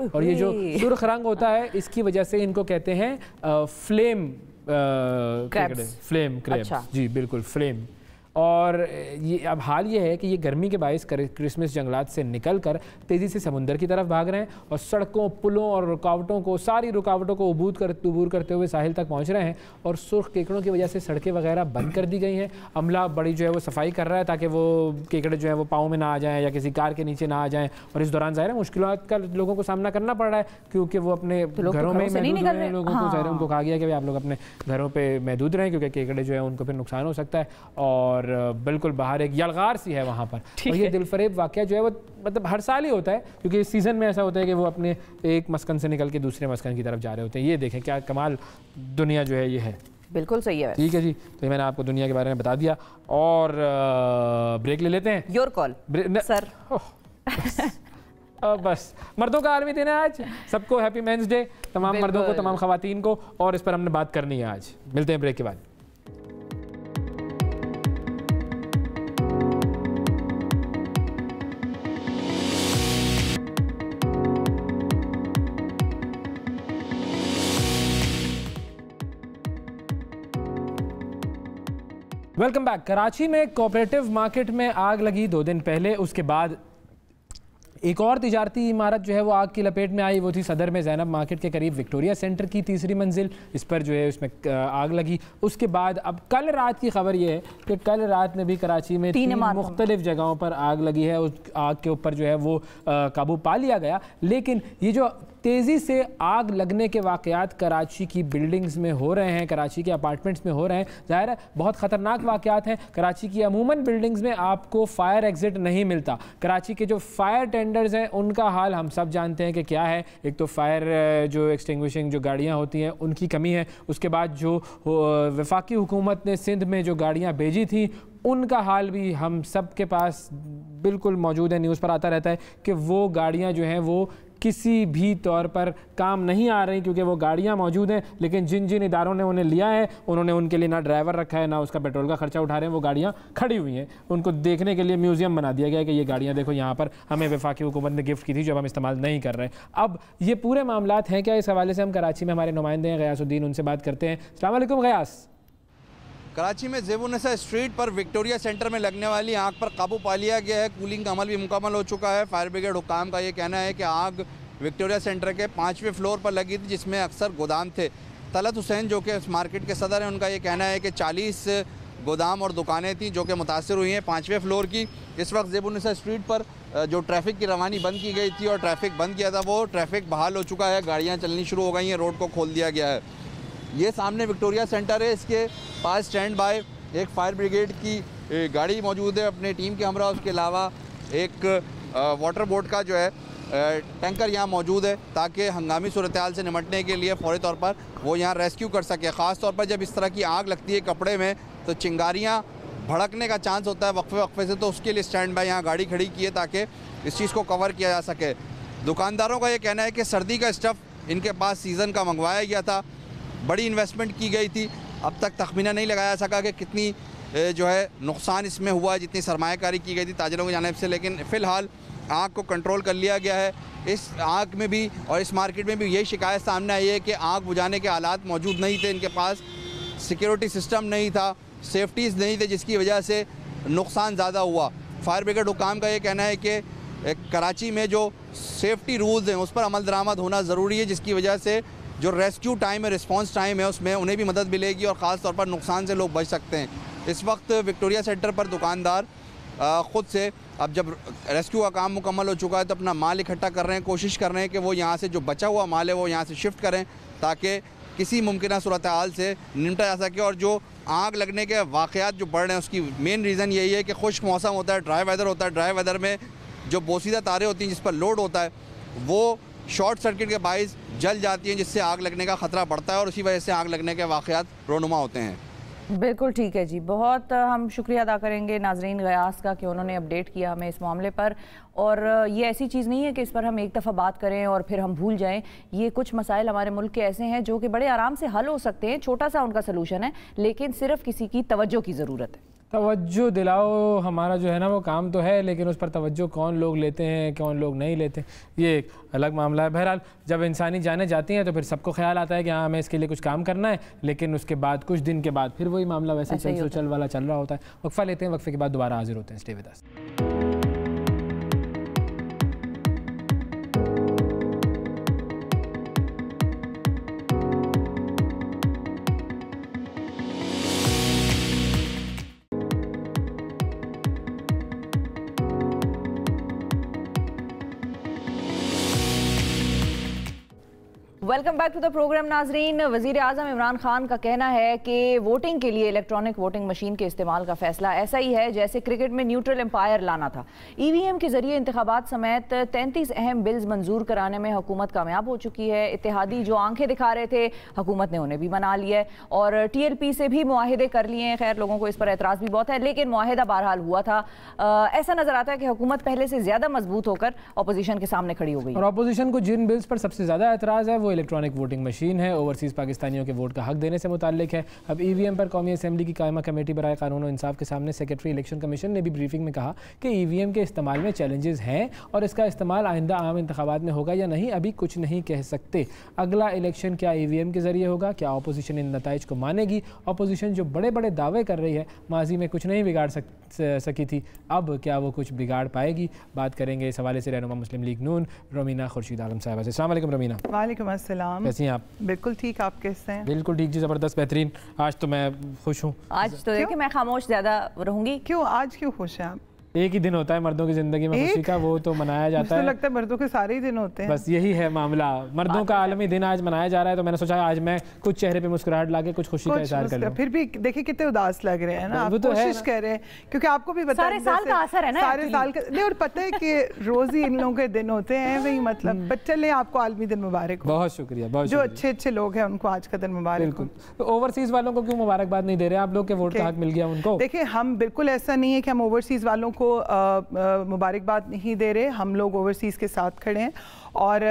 [SPEAKER 2] और ये जो सुर्ख रंग होता है इसकी वजह से इनको कहते हैं फ्लेम क्रैब्स। अच्छा। जी बिल्कुल, फ्लेम। और ये अब हाल ये है कि ये गर्मी के बायस क्रिसमस जंगलात से निकलकर तेज़ी से समुंदर की तरफ भाग रहे हैं और सड़कों, पुलों और रुकावटों को, सारी रुकावटों को अबूर करते हुए साहिल तक पहुंच रहे हैं। और सुर्ख केकड़ों की वजह से सड़कें वगैरह बंद कर दी गई हैं। अमला बड़ी जो है वो सफाई कर रहा है ताकि वो केकड़े जो है वो पाँव में ना आ जाएँ या किसी कार के नीचे ना आ जाएँ। और इस दौरान ज़ाहिर है मुश्किलात का लोगों को सामना करना पड़ रहा है क्योंकि वो अपने घरों में महदूद हुए हैं। लोगों को ज़ाहिर उनको कहा गया कि आप लोग अपने घरों पर महदूद रहें क्योंकि केकड़े जो है उनको फिर नुकसान हो सकता है। और बिल्कुल बाहर एक यलगार सी है वहाँ पर। और ये दिलफरेब वाक़या जो है वो मतलब हर साल ही होता है क्योंकि इस सीज़न में ऐसा होता है कि वो अपने एक मस्कन से निकल के दूसरे मस्कन की तरफ जा रहे होते हैं। ये देखें क्या कमाल दुनिया जो है ये है।
[SPEAKER 1] बिल्कुल सही है।
[SPEAKER 2] ठीक है जी, तो मैंने आपको दुनिया के बारे में बता दिया और ब्रेक ले लेते हैं।
[SPEAKER 1] Your call sir.
[SPEAKER 2] बस मर्दों का आलमी दिन है आज। सबको हैप्पी मेंस डे, तमाम मर्दों को, तमाम खवातीन को। और इस पर हमने बात करनी है आज। मिलते हैं ब्रेक के बाद। Welcome back. कराची में कोऑपरेटिव मार्केट में आग लगी 2 दिन पहले। उसके बाद एक और तिजारती इमारत जो है वो आग की लपेट में आई। वो थी सदर में ज़ैनब मार्केट के करीब विक्टोरिया सेंटर की 3री मंजिल। इस पर जो है उसमें आग लगी। उसके बाद अब कल रात की खबर ये है कि कल रात में भी कराची में 3 मुख्तलिफ जगहों पर आग लगी है। उस आग के ऊपर जो है वो काबू पा लिया गया। लेकिन ये जो तेज़ी से आग लगने के वाक़यात कराची की बिल्डिंग्स में हो रहे हैं, कराची के अपार्टमेंट्स में हो रहे हैं, ज़ाहिर है बहुत ख़तरनाक वाक़यात हैं। कराची की अमूमन बिल्डिंग्स में आपको फ़ायर एग्ज़िट नहीं मिलता। कराची के जो फ़ायर टेंडर्स हैं उनका हाल हम सब जानते हैं कि क्या है। एक तो फ़ायर जो एक्सटिंग्विशिंग जो गाड़ियाँ होती हैं उनकी कमी है। उसके बाद जो वफाकी हुकूमत ने सिंध में जो गाड़ियाँ भेजी थी उनका हाल भी हम सब के पास बिल्कुल मौजूद है, न्यूज़ पर आता रहता है कि वो गाड़ियाँ जो हैं वो किसी भी तौर पर काम नहीं आ रही क्योंकि वो गाड़ियाँ मौजूद हैं लेकिन जिन जिन इदारों ने उन्हें लिया है उन्होंने उनके लिए ना ड्राइवर रखा है ना उसका पेट्रोल का खर्चा उठा रहे हैं। वो गाड़ियाँ खड़ी हुई हैं, उनको देखने के लिए म्यूज़ियम बना दिया गया है कि ये गाड़ियाँ देखो यहाँ पर हमें वफाकी हुकूमत ने गिफ्ट की थी जो हम इस्तेमाल नहीं कर रहे। अब ये पूरे मामलात हैं क्या, इस हवाले से हम कराची में हमारे नुमाइंदे हैं गयासुद्दीन, उनसे बात करते हैं। अस्सलाम वालेकुम गयास।
[SPEAKER 3] कराची में ज़ेबुन्निसा स्ट्रीट पर विक्टोरिया सेंटर में लगने वाली आग पर काबू पा लिया गया है। कूलिंग का अमल भी मुकम्मल हो चुका है। फायर ब्रिगेड हुकाम का ये कहना है कि आग विक्टोरिया सेंटर के 5वें फ्लोर पर लगी थी जिसमें अक्सर गोदाम थे। तलत हुसैन जो कि इस मार्केट के सदर हैं, उनका ये कहना है कि 40 गोदाम और दुकानें थी जो कि मुतासर हुई हैं 5वें फ्लोर की। इस वक्त ज़ेबुन्निसा स्ट्रीट पर जो ट्रैफिक की रवानी बंद की गई थी और ट्रैफिक बंद किया था वो ट्रैफिक बहाल हो चुका है, गाड़ियाँ चलनी शुरू हो गई हैं, रोड को खोल दिया गया है। ये सामने विक्टोरिया सेंटर है, इसके पास स्टैंड बाय एक फायर ब्रिगेड की गाड़ी मौजूद है अपने टीम के हमरा। उसके अलावा एक वाटर बोट का जो है टैंकर यहाँ मौजूद है ताकि हंगामी सूरत हाल से निपटने के लिए फ़ौरी तौर पर वो यहाँ रेस्क्यू कर सके। ख़ास तौर पर जब इस तरह की आग लगती है कपड़े में तो चिंगारियाँ भड़कने का चांस होता है वक्फे वक्फे से, तो उसके लिए स्टैंड बाय यहाँ गाड़ी खड़ी की है ताकि इस चीज़ को कवर किया जा सके। दुकानदारों का ये कहना है कि सर्दी का स्टफ़ इनके पास सीज़न का मंगवाया गया था, बड़ी इन्वेस्टमेंट की गई थी, अब तक तखमीना नहीं लगाया सका कि कितनी जो है नुकसान इसमें हुआ, जितनी सरमायाकारी की गई थी ताजरों की जानिब से। लेकिन फ़िलहाल आग को कंट्रोल कर लिया गया है। इस आग में भी और इस मार्केट में भी यही शिकायत सामने आई है कि आग बुझाने के हालात मौजूद नहीं थे, इनके पास सिक्योरिटी सिस्टम नहीं था, सेफ्टीज़ नहीं थे, जिसकी वजह से नुकसान ज़्यादा हुआ। फायर ब्रिगेड हुकाम का ये कहना है कि कराची में जो सेफ्टी रूल्स हैं उस पर अमल दरामद होना ज़रूरी है, जिसकी वजह से जो रेस्क्यू टाइम है, रिस्पॉन्स टाइम है, उसमें उन्हें भी मदद मिलेगी और ख़ास तौर पर नुकसान से लोग बच सकते हैं। इस वक्त विक्टोरिया सेंटर पर दुकानदार ख़ुद से अब जब रेस्क्यू का काम मुकम्मल हो चुका है तो अपना माल इकट्ठा कर रहे हैं, कोशिश कर रहे हैं कि वो यहाँ से जो बचा हुआ माल है वो यहाँ से शिफ्ट करें ताकि किसी मुमकिन सूरत हाल से निपटा जा सके। और जो आग लगने के वाक़यात जो बढ़ रहे हैं उसकी मेन रीज़न यही है कि खुश्क मौसम होता है, ड्राई वेदर होता है। ड्राई वेदर में जो बोसीदा तारें होती हैं जिस पर लोड होता है वो शॉर्ट सर्किट के बाइस जल जाती हैं, जिससे आग लगने का ख़तरा बढ़ता है और उसी वजह से आग लगने के वाक़यात रोनुमा होते हैं।
[SPEAKER 1] बिल्कुल ठीक है जी, बहुत हम शुक्रिया अदा करेंगे नाजरीन गयास का कि उन्होंने अपडेट किया हमें इस मामले पर। और ये ऐसी चीज़ नहीं है कि इस पर हम एक दफ़ा बात करें और फिर हम भूल जाएं। ये कुछ मसाइल हमारे मुल्क के ऐसे हैं जो कि बड़े आराम से हल हो सकते हैं, छोटा सा उनका सलूशन है, लेकिन सिर्फ किसी की तवज्जो की ज़रूरत है।
[SPEAKER 2] तवज्जो दिलाओ हमारा जो है ना वो काम तो है, लेकिन उस पर तवज्जो कौन लोग लेते हैं कौन लोग नहीं लेते ये एक अलग मामला है। बहरहाल जब इंसानी जानें जाती हैं तो फिर सबको ख्याल आता है कि हाँ हमें इसके लिए कुछ काम करना है, लेकिन उसके बाद कुछ दिन के बाद फिर वही मामला वैसे चल वाला चल रहा होता है। वक्फा लेते हैं, वक्फे के बाद दोबारा हाजिर होते हैं। Stay with us.
[SPEAKER 1] Welcome back to the programme नाजरीन। वज़ीर आज़म इमरान खान का कहना है कि वोटिंग के लिए इलेक्ट्रॉनिक वोटिंग मशीन के इस्तेमाल का फैसला ऐसा ही है जैसे क्रिकेट में न्यूट्रल एम्पायर लाना था। EVM के जरिए इंतखाबात समेत 33 अहम बिल्स मंजूर कराने में हुकूमत कामयाब हो चुकी है। इत्तेहादी जो आंखें दिखा रहे थे हुकूमत ने उन्हें भी मना लिया है और TLP से भी मुआहिदे कर लिए हैं। खैर लोगों को इस पर एतराज़ भी बहुत है, लेकिन मुआहिदा बहरहाल हुआ था। ऐसा नजर आता है कि हुकूमत पहले से ज़्यादा मजबूत होकर अपोजिशन के सामने खड़ी हो गई।
[SPEAKER 2] और अपोजिशन को जिन बिल्स पर सबसे ज़्यादा एतराज़ है वो इलेक्ट्रॉनिक वोटिंग मशीन है, ओवरसीज़ पाकिस्तानियों के वोट का हक देने से मुताल्लिक है। अब EVM पर कौमी असम्बली की कायमा कमेटी बराए कानून और इंसाफ के सामने सेक्रेटरी इलेक्शन कमीशन ने भी ब्रीफिंग में कहा कि EVM के इस्तेमाल में चैलेंजेस हैं और इसका इस्तेमाल आइंदा आम इंतखाबात में होगा या नहीं अभी कुछ नहीं कह सकते। अगला इलेक्शन क्या EVM के जरिए होगा? क्या अपोजिशन इन नताइज को मानेगी? अपोजिशन जो बड़े बड़े दावे कर रही है माजी में कुछ नहीं बिगाड़ सकी थी, अब क्या वो कुछ बिगाड़ पाएगी? बात करेंगे इस हवाले से रहनुमा मुस्लिम लीग नून रोमीना खुर्शीद आलम साहब से। अस्सलाम वालेकुम रोमीना।
[SPEAKER 4] वालेकुम अस्सलाम।
[SPEAKER 2] कैसी हैं आप?
[SPEAKER 4] बिल्कुल ठीक, आप कैसे हैं?
[SPEAKER 2] बिल्कुल ठीक जी, ज़बरदस्त बेहतरीन। आज तो मैं खुश हूँ।
[SPEAKER 1] आज तो देखिए मैं खामोश ज़्यादा रहूँगी।
[SPEAKER 4] क्यों आज क्यों खुश हैं आप?
[SPEAKER 2] एक ही दिन होता है मर्दों की जिंदगी में खुशी का, वो तो मनाया जाता है।
[SPEAKER 4] मुझे लगता है मर्दों के सारे ही दिन होते हैं।
[SPEAKER 2] बस यही है मामला, मर्दों का आलमी दिन आज मनाया जा रहा है, तो मैंने सोचा आज मैं कुछ चेहरे पे मुस्कुराहट लाके कुछ खुशी का इज़हार कर लूं।
[SPEAKER 4] फिर भी देखिए कितने उदास लग रहे हैं ना, आप कोशिश कर रहे हैं क्योंकि आपको भी पता है
[SPEAKER 1] सारे साल का असर है ना,
[SPEAKER 4] सारे साल का नहीं। और पता है कि रोज ही इन लोगों के दिन होते हैं वही, मतलब बच्चे ले आपको आलमी दिन मुबारक।
[SPEAKER 2] बहुत शुक्रिया। बहुत
[SPEAKER 4] जो अच्छे अच्छे लोग हैं उनको आज का दिन मुबारक।
[SPEAKER 2] बिल्कुल। तो ओवरसीज वालों को क्यों मुबारकबाद नहीं दे रहे आप लोग के वोट का हक मिल गया उनको?
[SPEAKER 4] देखिए हम बिल्कुल ऐसा नहीं है कि हम ओवरसीज वालों को मुबारकबाद नहीं दे रहे, हम लोग ओवरसीज़ के साथ खड़े हैं। और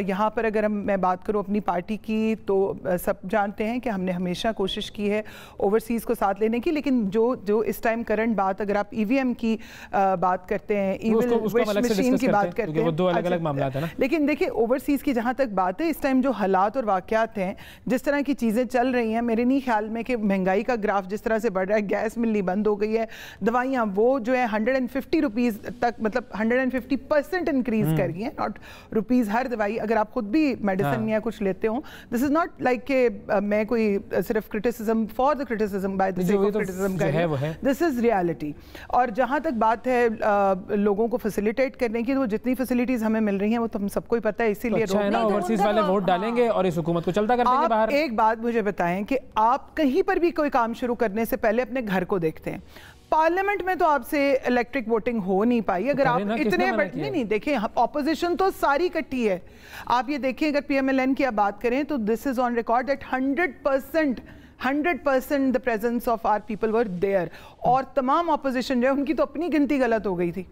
[SPEAKER 4] यहाँ पर अगर मैं बात करूँ अपनी पार्टी की तो सब जानते हैं कि हमने हमेशा कोशिश की है ओवरसीज़ को साथ लेने की, लेकिन जो इस टाइम करंट बात अगर आप EVM की बात करते हैं, ईविल विश मशीन की बात करते हैं,
[SPEAKER 2] वो दो अलग अलग मामला है ना।
[SPEAKER 4] लेकिन देखिए ओवरसीज़ की जहाँ तक बात है, इस टाइम जो हालात और वाक़यात हैं, जिस तरह की चीज़ें चल रही हैं, मेरे नहीं ख्याल में कि महंगाई का ग्राफ जिस तरह से बढ़ रहा है, गैस मिलनी बंद हो गई है, दवाइयाँ वो जो है 150 रुपीज़ तक, मतलब 150% इंक्रीज़ कर गई हैं, नॉट रुपीज़ हर दवाई। अगर आप खुद भी मेडिसिन या कुछ लेते हो, दिस इज नॉट लाइक के मैं कोई सिर्फ criticism for the criticism by the sake of criticism कर रही हूं, दिस इज रियलिटी। और जहां तक बात है लोगों को फैसिलिटेट करने की, तो जितनी फैसिलिटीज हमें मिल रही हैं वो तो हम सबको ही पता है, इसीलिए
[SPEAKER 2] ओवरसीज वाले वोट डालेंगे और इस हुकूमत को चलता कर देंगे बाहर।
[SPEAKER 4] एक बात मुझे बताएं कि आप कहीं पर भी कोई काम शुरू करने से पहले अपने घर को देखते हैं। पार्लियामेंट में तो आपसे इलेक्ट्रिक वोटिंग हो नहीं पाई अगर आप इतने नहीं देखिए, ऑपोजिशन तो सारी इकट्ठी है। आप ये देखिए अगर PMLN की आप बात करें तो this is on record that 100% 100% the presence of our people were there. और तमाम ऑपोजिशन जो है उनकी तो अपनी गिनती गलत हो गई थी,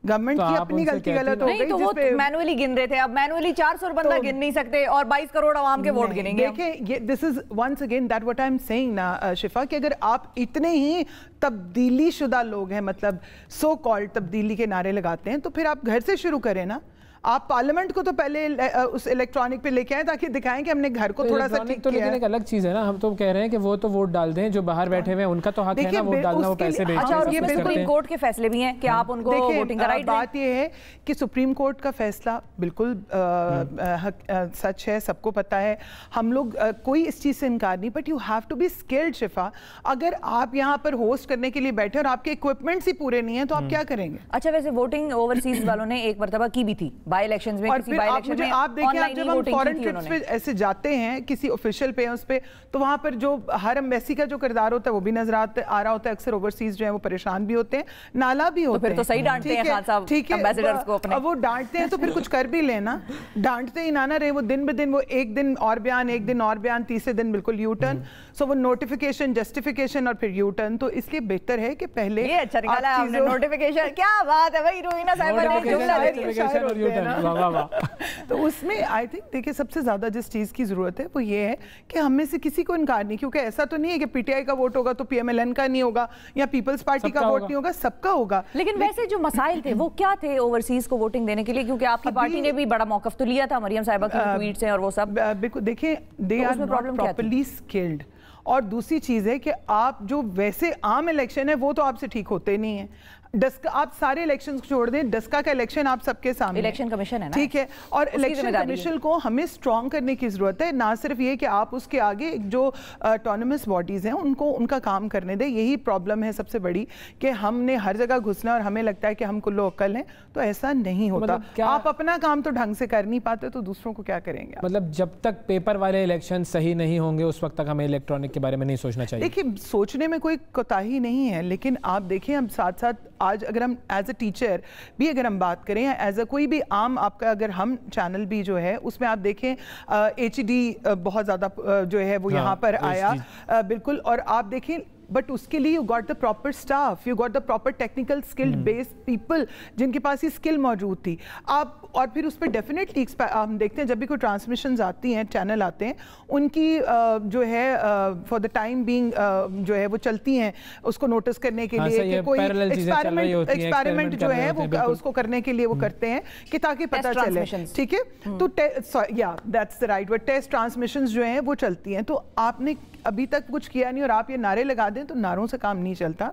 [SPEAKER 4] गवर्नमेंट की अपनी गलती गलत हो गई।
[SPEAKER 1] तो वो मैनुअली गिन रहे थे, अब मैनुअली 400 बंदा गिन नहीं सकते और 22 करोड़ आवाम के वोट गिनेंगे।
[SPEAKER 4] देखिए ये this is once again that what I am saying ना शिफा, कि अगर आप इतने ही तब्दीली शुदा लोग हैं, मतलब सो कॉल्ड तब्दीली के नारे लगाते हैं, तो फिर आप घर से शुरू करें ना। आप पार्लियामेंट को तो पहले उस इलेक्ट्रॉनिक पे लेके आए ताकि दिखाएं कि हमने घर को थोड़ा सा ठीक
[SPEAKER 2] तो
[SPEAKER 4] किया।
[SPEAKER 2] लेकिन एक अलग चीज है ना, हम तो कह रहे हैं कि वो तो वोट डाल दें, जो बाहर बैठे हुए हैं उनका तो हक है ना वोट डालना, वो पैसे भेजते हैं।
[SPEAKER 1] अच्छा, और ये सुप्रीम कोर्ट के फैसले भी हैं कि आप उनको वोटिंग का राइट दें।
[SPEAKER 4] बात ये है कि सुप्रीम कोर्ट का फैसला बिल्कुल सच है, सबको पता है, हम लोग कोई इस चीज से इनकार नहीं, but you have to be skilled Shifa. अगर आप यहाँ पर होस्ट करने के लिए बैठे और आपके इक्विपमेंट्स ही पूरे नहीं है तो आप क्या करेंगे?
[SPEAKER 1] अच्छा, वैसे वोटिंग ओवरसीज वालों ने एक मरतबा की भी थी बाई इलेक्शंस में,
[SPEAKER 4] आप देखिए, आप जब हम फॉरेन ट्रिप्स पे ऐसे जाते हैं किसी ऑफिशियल पे उस पे, तो वहां पर जो हर एम्बेसी का जो किरदार होता है वो भी नजर आ रहा होता है। अक्सर ओवरसीज जो है वो परेशान भी होते हैं, नाला भी होते हैं।
[SPEAKER 1] तो सही डांटते हैं खान साहब एम्बेसडर्स को अपने।
[SPEAKER 4] अब वो डांटते हैं तो फिर कुछ कर भी लेना, डांटते ही ना रहे वो दिन ब दिन, वो एक दिन और बयान, एक दिन और बयान, तीसरे दिन बिल्कुल यू टर्न। सो वो नोटिफिकेशन, जस्टिफिकेशन और फिर यू टर्न। तो इसलिए बेहतर है कि पहले
[SPEAKER 1] ये अच्छा निकाला आपने नोटिफिकेशन, क्या बात है भाई, रोहिना साहिबा ने जुमला तो उसमें आई थिंक देखिए सबसे ज्यादा जिस चीज की जरूरत है वो ये है कि हम में से किसी को इनकार नहीं, क्योंकि ऐसा तो नहीं है कि पीटीआई का वोट होगा तो पीएमएलएन का नहीं होगा या पीपल्स पार्टी का वोट नहीं होगा, सबका होगा। लेकिन वैसे जो मसाइल थे वो क्या थे ओवरसीज को वोटिंग देने के लिए, क्योंकि आपकी पार्टी ने भी बड़ा मौकफ तो लिया था मरियम साहिबा की ट्वीट से और वो सब।
[SPEAKER 4] देखिए they are not properly skilled, और दूसरी चीज है कि आप जो वैसे आम इलेक्शन है वो तो आपसे ठीक होते नहीं है। डस्का, आप सारे इलेक्शंस को छोड़ दें, डस्का का इलेक्शन आप सबके सामने,
[SPEAKER 1] इलेक्शन कमीशन है ना,
[SPEAKER 4] ठीक है, और इलेक्शन कमीशन को हमें स्ट्रॉन्ग करने की जरूरत है। ना सिर्फ ये कि आप उसके आगे जो ऑटोनमस बॉडीज हैं उनको उनका काम करने दें। यही प्रॉब्लम है सबसे बड़ी कि हमने हर जगह घुसना और हमें लगता है कि हम कुल्लो अक्ल हैं, तो ऐसा नहीं होता। आप अपना काम तो ढंग से कर नहीं पाते तो दूसरों को क्या करेंगे?
[SPEAKER 2] मतलब जब तक पेपर वाले इलेक्शन सही नहीं होंगे उस वक्त तक हमें इलेक्ट्रॉनिक के बारे में नहीं सोचना चाहिए।
[SPEAKER 4] देखिए सोचने में कोई कोताही नहीं है, लेकिन आप देखें हम साथ साथ आज अगर हम एज अ टीचर भी अगर हम बात करें, एज अ कोई भी आम आपका अगर हम चैनल भी जो है उसमें आप देखें HD बहुत ज़्यादा जो है वो यहाँ पर आया बिल्कुल, और आप देखें बट उसके लिए you got the proper staff, you got the proper technical skilled based people जिनके पास ये स्किल मौजूद थी। आप और फिर उस पर डेफिनेटली हम देखते हैं जब भी कोई ट्रांसमिशंस आती हैं, चैनल आते हैं, उनकी जो है फॉर द टाइम बीइंग जो है वो चलती हैं उसको नोटिस करने के लिए कि कोई एक्सपेरिमेंट जो है वो उसको करने के लिए वो करते हैं कि ताकि पता चले, ठीक है। तो या that's the right word, test transmissions जो हैं वो चलती हैं। तो आपने अभी तक कुछ किया नहीं और आप ये नारे लगा दें तो नारों से काम नहीं चलता।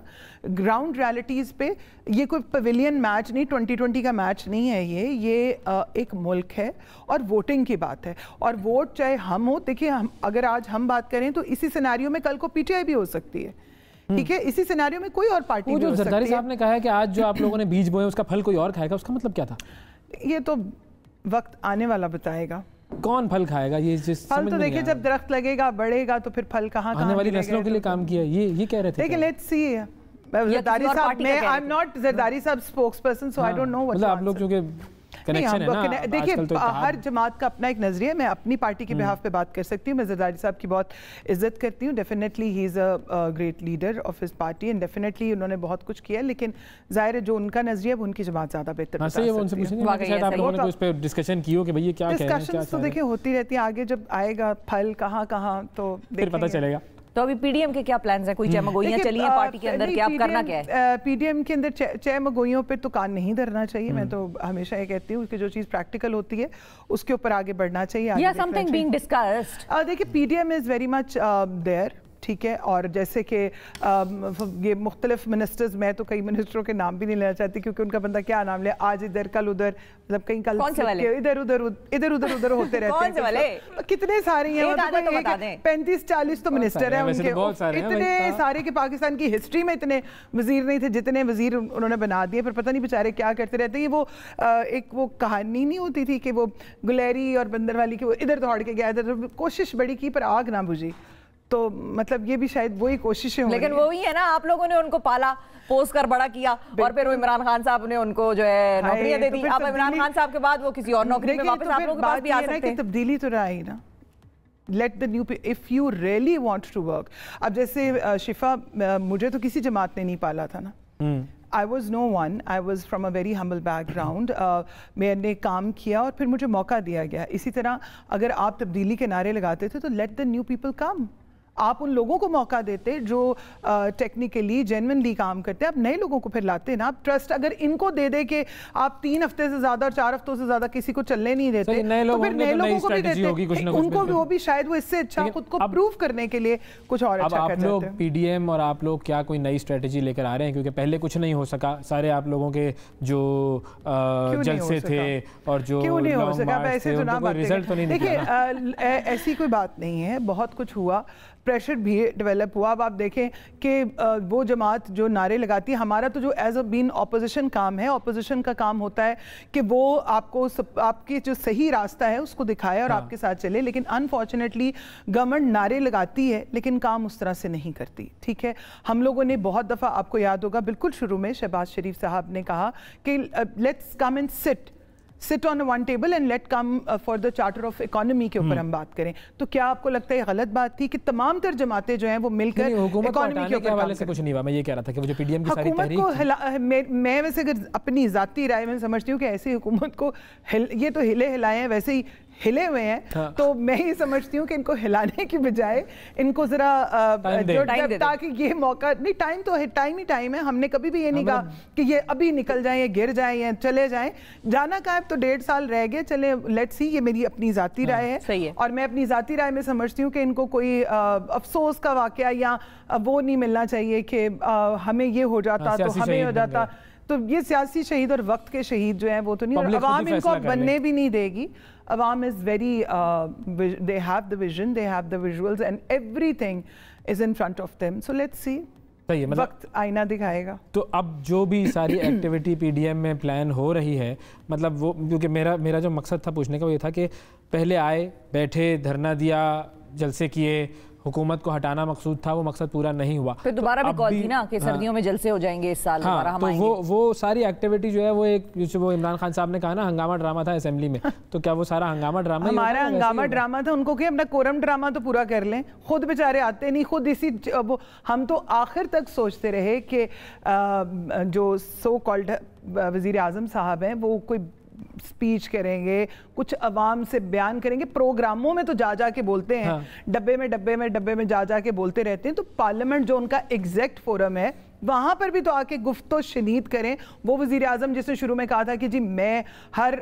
[SPEAKER 4] ग्राउंड रियलिटीज़ पे ये कोई पवेलियन मैच नहीं, 2020 का मैच नहीं है, ये एक मुल्क है और वोटिंग की बात है। और वोट चाहे हम हो, देखिए हम अगर आज हम बात करें तो इसी सिनेरियो में कल को पीटीआई भी हो सकती है, ठीक है, इसी सिनेरियो में कोई और पार्टी भी हो सकती है।
[SPEAKER 2] जरदारी साहब ने कहा है कि आज जो आप लोगों ने बीज बोए उसका फल कोई और खाएगा, उसका मतलब क्या था?
[SPEAKER 4] ये तो वक्त आने वाला बताएगा
[SPEAKER 2] कौन फल खाएगा। ये
[SPEAKER 4] फल तो देखिए जब दरख्त लगेगा बढ़ेगा तो फिर फल कहाँ
[SPEAKER 2] आने वाली नस्लों के लिए काम किया, ये कह रहे थे।
[SPEAKER 4] लेकिन लेट्स सी, जरदारी साहब, मैं आई एम नॉट जरदारी साहब spokesperson, so I don't know what
[SPEAKER 2] आप लोग क्योंकि कनेक्शन है ना।
[SPEAKER 4] देखिए हर जमात का अपना एक नजरिया, मैं अपनी पार्टी के बिहाफ पे बात कर सकती हूँ। मैं जरदारी साहब की बहुत इज्जत करती हूँ, definitely he is a great leader of his party and definitely उन्होंने बहुत कुछ किया, लेकिन जाहिर है जो उनका नजरिया है उनकी जमात ज़्यादा बेहतर बता सकती है।
[SPEAKER 2] उनसे पूछेंगे शायद आप लोगों ने इस पे डिस्कशन की हो कि भाई ये क्या कह रहे हैं, क्या
[SPEAKER 4] तो देखिए होती रहती है, आगे जब आएगा फल कहाँ तो
[SPEAKER 2] फिर पता चलेगा।
[SPEAKER 1] तो अभी पीडीएम के क्या प्लान्स हैं? कोई चमगोइयां चली हैं पार्टी के अंदर, क्या आप करना क्या है?
[SPEAKER 4] पीडीएम के अंदर चमगोइयों पे तो कान नहीं धरना चाहिए। मैं तो हमेशा ये कहती हूँ कि जो चीज़ प्रैक्टिकल होती है उसके ऊपर आगे बढ़ना चाहिए।
[SPEAKER 1] या समथिंग बीइंग डिस्कस्ड।
[SPEAKER 4] देखिए PDM is very much there, ठीक है, और जैसे कि ये मुख्तलिफ मिनिस्टर्स, मैं तो कई मिनिस्टरों के नाम भी नहीं लेना चाहती क्योंकि उनका बंदा क्या नाम ले, आज इधर कल उधर, मतलब कहीं कल इधर उधर होते रहते हैं। कितने सारे हैं, 35-40 तो मिनिस्टर हैं उनके, इतने सारे के पाकिस्तान की हिस्ट्री में इतने वजीर नहीं थे जितने वजीर उन्होंने बना दिए, पर पता नहीं बेचारे क्या करते रहते हैं। वो एक वो कहानी नहीं होती थी कि वो गुलेरी और बंदरवाली की, वो इधर दौड़ के गया, इधर कोशिश बड़ी की पर आग ना बुझी। तो मतलब ये भी शायद वही कोशिशें होंगी,
[SPEAKER 1] लेकिन वही है ना, आप लोगों ने उनको पाला पोस कर बड़ा किया और फिर वो इमरान खान साहब ने उनको जो है नौकरियां दे दी। अब इमरान खान साहब के बाद वो किसी और नौकरी में वापस आप लोगों के पास भी आ सकते हैं।
[SPEAKER 4] तब्दीली तो रहा ही ना, let the new, if you really want to work. अब जैसे शिफा, मुझे तो किसी जमात ने नहीं पाला था ना, I was no one, I was from a very humble background. मैंने काम किया और फिर मुझे मौका दिया गया। इसी तरह अगर आप तब्दीली के नारे लगाते थे तो let the new people come. आप उन लोगों को मौका देते जो टेक्निकली जेन्युइनली काम करते हैं, आप नए लोगों को फिर लाते ना। आप ट्रस्ट अगर इनको दे दे के आप 3 हफ्ते से ज़्यादा और 4 हफ्तों से ज़्यादा किसी को चलने नहीं देते, तो फिर नए लोगों को भी देते, उनको भी, वो भी शायद वो इससे अच्छा खुद को प्रूव करने के लिए कुछ और अच्छा कर जाते हैं।
[SPEAKER 2] पीडीएम और आप लोग क्या कोई नई स्ट्रेटेजी लेकर आ रहे हैं? क्योंकि पहले कुछ नहीं हो सका, सारे आप लोगों के जो जलसे थे और जो
[SPEAKER 4] क्यों नहीं हो सका, ऐसे चुनाव
[SPEAKER 2] रिजल्ट तो नहीं
[SPEAKER 4] देखिए, ऐसी कोई बात नहीं है, बहुत कुछ हुआ, प्रेशर भी डेवलप हुआ। अब आप देखें कि वो जमात जो नारे लगाती है, हमारा तो जो एज अ बीन ऑपोजिशन काम है, ऑपोजिशन का काम होता है कि वो आपको आपके जो सही रास्ता है उसको दिखाए और आपके साथ चले। लेकिन अनफॉर्चुनेटली गवर्नमेंट नारे लगाती है लेकिन काम उस तरह से नहीं करती। ठीक है, हम लोगों ने बहुत दफ़ा, आपको याद होगा बिल्कुल शुरू में शहबाज शरीफ साहब ने कहा कि let's come and sit on one table and let come for the charter of economy के ऊपर हम बात करें। तो क्या आपको लगता है गलत बात थी कि तमाम तर जमातें जो हैं वो मिलकर इकोनॉमी के ऊपर
[SPEAKER 2] से कुछ नहीं हुआ? मैं ये कह रहा था कि वो जो पीडीएम की सारी तहरीक
[SPEAKER 4] को मैं वैसे अगर अपनी जाती राय में समझती हूँ कि ऐसी हुकूमत को ये तो हिले हिलाए हैं, वैसे ही हिले हुए हैं। हाँ। तो मैं ही समझती हूँ कि इनको हिलाने की बजाय इनको जरा ताकि ये मौका नहीं, टाइम तो है, टाइम ही टाइम है। हमने कभी भी ये नहीं कहा कि ये अभी निकल जाए, ये गिर जाए या चले जाए। जाना का है तो 1.5 साल रह गए, चले लेट्स सी। ये मेरी अपनी जाती राय है,
[SPEAKER 1] सही है।
[SPEAKER 4] और मैं अपनी जाती राय में समझती हूँ कि इनको कोई अफसोस का वाकया या वो नहीं मिलना चाहिए कि हमें ये हो जाता तो हमें हो जाता। तो ये सियासी शहीद और वक्त के शहीद जो हैं वो तो नहीं, और अवाम इनको बनने भी नहीं देगी। Awam is very, they have the vision, they have the visuals and everything is in front of them. So let's see.
[SPEAKER 2] सही है, मतलब
[SPEAKER 4] वक्त आईना दिखाएगा।
[SPEAKER 2] तो अब जो भी सारी एक्टिविटी पीडीएम में प्लान हो रही है, मतलब वो, क्योंकि मेरा जो मकसद था पूछने का वो ये था कि पहले आए, बैठे, धरना दिया, जलसे किए, हुकूमत को हटाना मकसूद था, वो मकसद पूरा नहीं हुआ।
[SPEAKER 1] फिर दोबारा भी कॉल थी ना कि सर्दियों में जलसे हो जाएंगे इस साल, दोबारा हम आएंगे।
[SPEAKER 2] तो वो सारी एक्टिविटी जो है वो एक, जो वो इमरान खान साहब ने कहा ना हंगामा ड्रामा था असेंबली में, तो क्या वो सारा हंगामा ड्रामा
[SPEAKER 4] हमारा हंगामा ड्रामा था? उनको कि अपना कोरम ड्रामा तो पूरा कर लें, खुद बेचारे आते नहीं, खुद इसी हम तो आखिर तक सोचते रहे कि जो सो कॉल्ड वज़ीर आज़म साहब हैं वो कोई स्पीच करेंगे, कुछ अवाम से बयान करेंगे। प्रोग्रामों में तो जा के बोलते हैं, हाँ। डब्बे में जा के बोलते रहते हैं। तो पार्लियामेंट जो उनका एग्जैक्ट फोरम है वहां पर भी तो आके गुफ्तो शनीद करें। वो वजीर आजम जिसने शुरू में कहा था कि जी मैं हर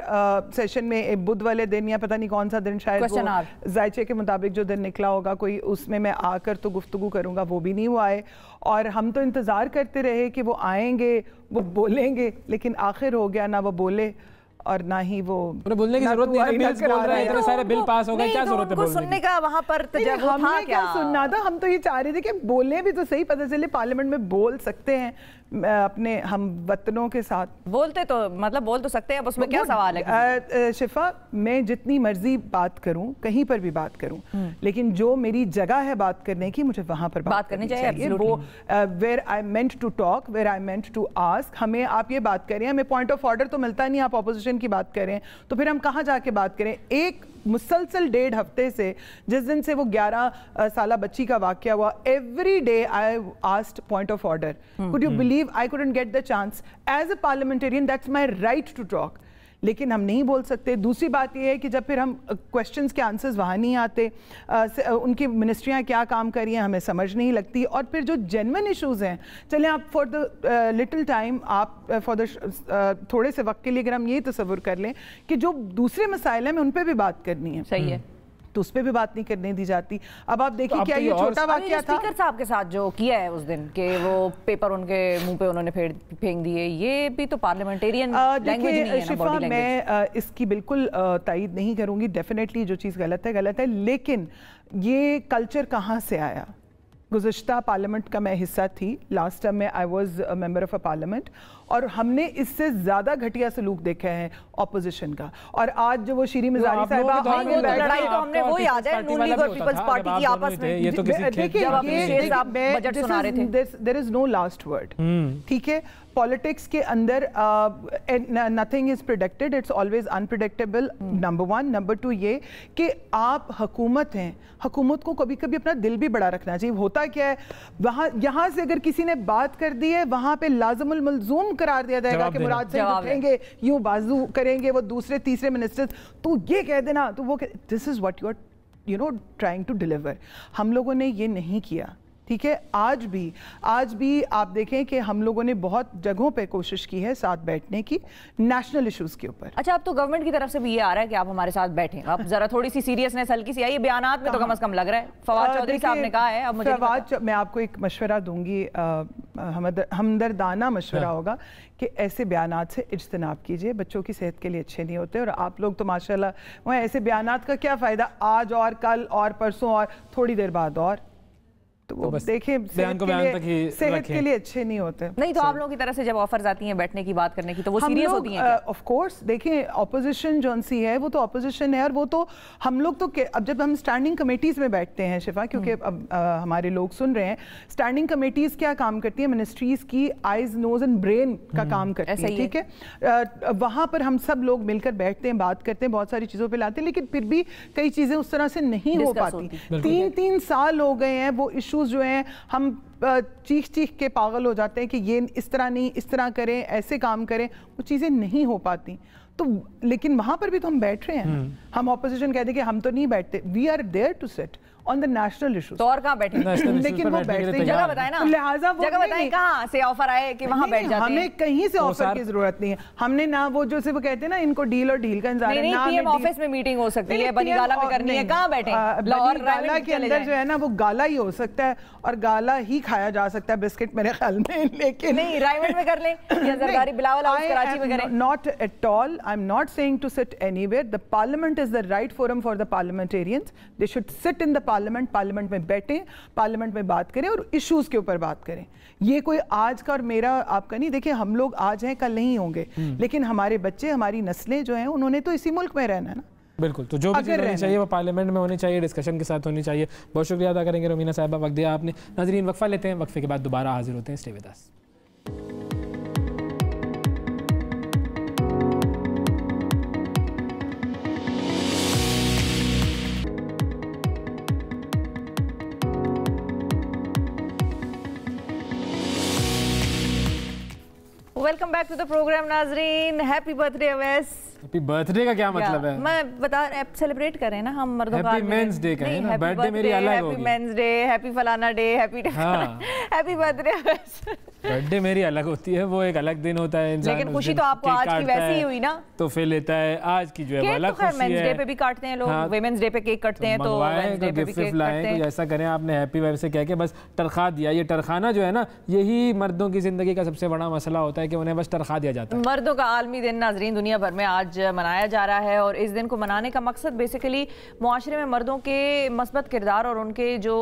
[SPEAKER 4] सेशन में एक बुध वाले दिन या पता नहीं कौन सा दिन, शायद वो जायचे के मुताबिक जो दिन निकला होगा कोई, उसमें मैं आकर तो गुफ्तगू करूंगा, वो भी नहीं वो आए। और हम तो इंतजार करते रहे कि वो आएंगे, वो बोलेंगे, लेकिन आखिर हो गया ना वो बोले और ना ही वो
[SPEAKER 2] बोलने की जरूरत नहीं है। बिल्स बोल रहे हैं, इतने सारे बिल पास हो गए, क्या जरूरत है बोलने की?
[SPEAKER 1] सुनने का वहां पर
[SPEAKER 4] हमने क्या सुनना था? हम तो ये चाह रहे थे कि बोले भी तो सही, पता चले पार्लियामेंट में बोल सकते हैं अपने हम वतनों के साथ।
[SPEAKER 1] बोलते तो मतलब बोल तो सकते हैं, अब उसमें क्या सवाल है?
[SPEAKER 4] शिफा, मैं जितनी मर्जी बात करूं, कहीं पर भी बात करूं, लेकिन जो मेरी जगह है बात करने की, मुझे वहां पर बात करनी चाहिए। वो where I meant to talk, where I meant to ask. हमें आप ये बात करें, हमें पॉइंट ऑफ ऑर्डर तो मिलता नहीं, आप ऑपोजिशन की बात करें तो फिर हम कहाँ जाके बात करें? एक मुसलसल 1.5 हफ्ते से, जिस दिन से वो 11 साला बच्ची का वाकया हुआ, every day I asked point of order. Could you believe I couldn't get the chance as a parliamentarian? That's my right to talk. लेकिन हम नहीं बोल सकते। दूसरी बात यह है कि जब फिर हम क्वेश्चंस के आंसर्स वहाँ नहीं आते, उनकी मिनिस्ट्रियाँ क्या काम कर रही हैं हमें समझ नहीं लगती। और फिर जो जेन्युइन इश्यूज़ हैं, चलें आप फॉर द लिटिल टाइम, आप फॉर द थोड़े से वक्त के लिए अगर हम ये तसव्वुर कर लें कि जो दूसरे मसाइल हैं, हमें उन पर भी बात करनी है,
[SPEAKER 1] सही है,
[SPEAKER 4] तो उस पर भी बात नहीं करने दी जाती। अब आप देखिए, क्या ये छोटा वाकया था
[SPEAKER 1] स्पीकर साहब के साथ जो किया है उस दिन के, वो पेपर उनके मुंह पे उन्होंने फेंक दिए, ये भी तो पार्लियामेंटेरियन लैंग्वेज नहीं है ना,
[SPEAKER 4] शिफा, मैं इसकी बिल्कुल तायीद नहीं करूंगी। डेफिनेटली जो चीज़ गलत है, लेकिन ये कल्चर कहाँ से आया? गुज़श्ता पार्लियामेंट का मैं हिस्सा थी, लास्ट टर्म में I was a member of a parliament, और हमने इससे ज़्यादा घटिया सलूक देखा है ऑपोजिशन का। और आज जो वो शीरी मिजारी साहिबा,
[SPEAKER 1] लड़ाई तो हमने वो याद है नून लीग और पीपल्स पार्टी की आपस में,
[SPEAKER 2] ये तो किसी
[SPEAKER 4] there is no last word, ठीक है। पॉलिटिक्स के अंदर nothing is predicted, it's always unpredictable, number one. Number two ये कि आप हुकूमत हैं, हुकूमत को कभी कभी अपना दिल भी बड़ा रखना चाहिए। होता क्या है, वहाँ यहाँ से अगर किसी ने बात कर दी है, वहाँ पे लाज़िमुल मलज़ूम करार दिया जाएगा कि मुराद से उठेंगे, यूँ बाजू करेंगे वो दूसरे तीसरे मिनिस्टर्स, तो ये कह देना, तो वो this is what you are trying to deliver. हम लोगों ने ये नहीं किया, ठीक है। आज भी आप देखें कि हम लोगों ने बहुत जगहों पे कोशिश की है साथ बैठने की, नेशनल इश्यूज के ऊपर।
[SPEAKER 1] अच्छा, अब तो गवर्नमेंट की तरफ से भी ये आ रहा है कि आप हमारे साथ बैठें, अब जरा थोड़ी सी सीरियसनेस हल्की सी आई है, बयानात में तो कम से कम लग रहा है। फवाद चौधरी साहब ने कहा है, अब मुझे
[SPEAKER 4] मैं आपको एक मशवरा दूंगी, हमदर्दाना मशवरा होगा कि ऐसे बयानात से इज्तनाब कीजिए, बच्चों की सेहत के लिए अच्छे नहीं होते। और आप लोग तो माशाल्लाह वहाँ ऐसे बयानात का क्या फ़ायदा, आज और कल और परसों और थोड़ी देर बाद और, तो वो देखिए सेहत के लिए अच्छे नहीं होते।
[SPEAKER 1] नहीं तो आप लोगों की तरफ से जब ऑफर्स आती हैं बैठने की, बात करने की, तो वो सीरियस होती हैं?
[SPEAKER 4] ऑफ कोर्स देखिए, ऑपोजिशन जौन सी है वो तो ऑपोजिशन है, और वो तो हम लोग तो अब जब हम स्टैंडिंग कमेटीज में बैठते हैं शिफा, क्योंकि अब हमारे लोग सुन रहे हैं, स्टैंडिंग कमेटीज क्या काम करती है, मिनिस्ट्रीज की आइज नोज एंड ब्रेन का काम करती है, ठीक है। वहाँ पर हम सब लोग मिलकर बैठते हैं, बात करते हैं, बहुत सारी चीज़ों पर लाते हैं, लेकिन फिर भी कई चीज़ें उस तरह से नहीं हो पाती। 3 साल हो गए हैं, वो इशू जो हैं हम चीख के पागल हो जाते हैं कि ये इस तरह नहीं, इस तरह करें, ऐसे काम करें, वो चीज़ें नहीं हो पाती। तो लेकिन वहाँ पर भी तो हम बैठ रहे हैं, हम ऑपोजिशन कहते हैं कि हम तो नहीं बैठते, we are there to sit on the national issues.
[SPEAKER 1] तो और कहाँ बैठे?
[SPEAKER 4] लेकिन वो बैठते हैं,
[SPEAKER 1] जगह बताएं ना,
[SPEAKER 4] लिहाजा वो
[SPEAKER 1] जगह बताएं कहाँ से ऑफर आए कि वहाँ बैठ जाते हैं।
[SPEAKER 4] हमें कहीं से ऑफर की जरूरत नहीं है, हमने ना वो जो से वो कहते हैं ना, इनको डील और ढील का इंतजार है ना।
[SPEAKER 1] पीएम ऑफिस में मीटिंग हो सकती है, बनीगाला में करनी है, कहाँ बैठे? लाहौर
[SPEAKER 4] गाला के अंदर जो है ना, वो गाला ही हो सकता है और गाला ही खाया जा सकता है, बिस्किट मेरे ख्याल में। लेकिन
[SPEAKER 1] नहीं, रायमंड में कर लें या जरदारी बिलावल हाउस कराची में करें।
[SPEAKER 4] Not at all, I am not saying to sit anywhere. The parliament is the right forum for the parliamentarians, they should sit in the parliament, parliament में बैठें, पार्लियामेंट में बात करें और इश्यूज के ऊपर बात करें। ये कोई आज का और मेरा आपका नहीं। देखिए, हम लोग आज हैं, कल नहीं होंगे, लेकिन हमारे बच्चे, हमारी नस्लें जो हैं, उन्होंने तो इसी मुल्क में रहना है ना।
[SPEAKER 2] बिल्कुल, तो जो भी चीज़ होनी चाहिए वो पार्लियामेंट में होनी चाहिए, डिस्कशन के साथ होनी चाहिए। बहुत शुक्रिया अदा करेंगे रोमीना साहिबा, वक्त दिया आपने। नाज़रीन, वक्फा लेते हैं, वक्फे के बाद दोबारा हाजिर होते हैं। Stay with us.
[SPEAKER 1] Welcome back to the programme नाजरीन। Happy birthday Awais.
[SPEAKER 2] Happy birthday का क्या मतलब है?
[SPEAKER 1] मैं बता, सेलिब्रेट करें ना हम मर्दों का।
[SPEAKER 2] हैप्पी मेंस डे का है ना, बर्थडे मेरी अलग होगी।
[SPEAKER 1] हैप्पी मेंस डे, हैप्पी फलाना day, happy happy birthday Awais.
[SPEAKER 2] Birthday मेरी अलग होती है, वो एक अलग दिन होता है। इंसान
[SPEAKER 1] लेकिन खुशी तो आपको आज की वैसी ही हुई ना,
[SPEAKER 2] तो फिर लेता है आज की जो है वो अलग खुशी है।
[SPEAKER 1] मेंस डे पे भी काटते हैं लोग, वुमेन्स डे पे केक कटते हैं, तो मेंस डे पे भी केक काटते हैं।
[SPEAKER 2] कुछ ऐसा करें, आपने हैप्पी वाइफ से कह के बस टरखा दिया। ये टरखाना जो है ना, यही मर्दों की जिंदगी का सबसे बड़ा मसला होता है कि उन्हें बस टरखा दिया जाता है।
[SPEAKER 1] मर्दों का आलमी दिन नाजरीन दुनिया भर में आज मनाया जा रहा है, और इस दिन को मनाने का मकसद बेसिकली मुआशरे में मर्दों के मस्बत किरदार और उनके जो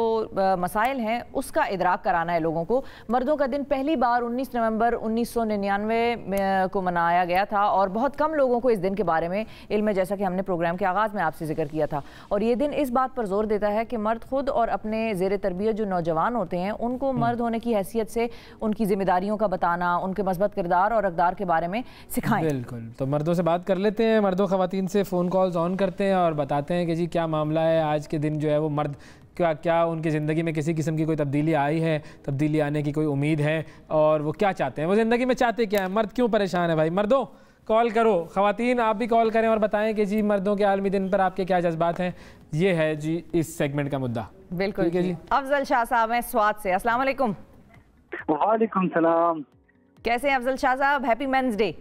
[SPEAKER 1] मसाइल हैं उसका इदराक कराना है लोगों को। मर्दों का दिन पहली बार 19 नवंबर 1999 को मनाया गया था, और बहुत कम लोगों को इस दिन के बारे में इल्म है, जैसा कि हमने प्रोग्राम के आगाज़ में आपसे जिक्र किया था। और ये दिन इस बात पर जोर देता है कि मर्द खुद और अपने ज़ेर तरबियत जो नौजवान होते हैं उनको मर्द होने की हैसियत से उनकी जिम्मेदारियों का बताना, उनके मस्बत किरदार और अकदार के बारे में सिखाएं।
[SPEAKER 2] बिल्कुल, तो मर्दों से बात कर लेते हैं, मर्दों ख़वातीन से फ़ोन कॉल्स ऑन करते हैं और बताते हैं कि जी क्या मामला है आज के दिन जो है वो मर्द क्या उनकी ज़िंदगी में किसी किस्म की कोई तब्दीली आई है, तब्दीली आने की कोई उम्मीद है, और वो क्या चाहते हैं, वो ज़िंदगी में चाहते क्या है, मर्द क्यों परेशान है। भाई मर्दों कॉल करो, ख़वातीन आप भी कॉल करें और बताएं कि जी मर्दों के आलमी दिन पर आपके क्या जज्बात हैं। ये है जी इस सेगमेंट का मुद्दा।
[SPEAKER 1] बिल्कुल जी। अफजल शाह साहब हैं स्वात से, अस्सलाम वालेकुम।
[SPEAKER 5] वालेकुम सलाम।
[SPEAKER 1] कैसे हैं अफजल शाह साहब? Happy men's day.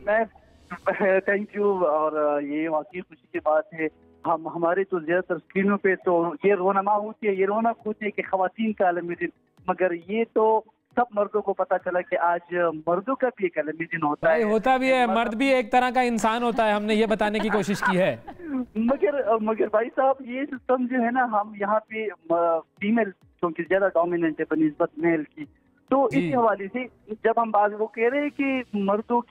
[SPEAKER 5] Thank you. और ये वाकई खुशी की बात है, हम हमारे तो ज्यादातर स्क्रीनों पे तो ये रोनमा होती है, ये रौनक होती है कि खवातीन का आलमी दिन, मगर ये तो सब मर्दों को पता चला कि आज मर्दों का भी एक आलमी दिन होता है।
[SPEAKER 2] होता भी है, मर्द भी एक तरह का इंसान होता है, हमने ये बताने की कोशिश की है।
[SPEAKER 5] मगर भाई साहब ये सिस्टम जो है ना, हम यहाँ पे फीमेल क्योंकि ज्यादा डोमिनेंट है बनिस्बत मेल की, तो इसी हवाले से जब हम बात वो कह रहे हैं कि मर्दों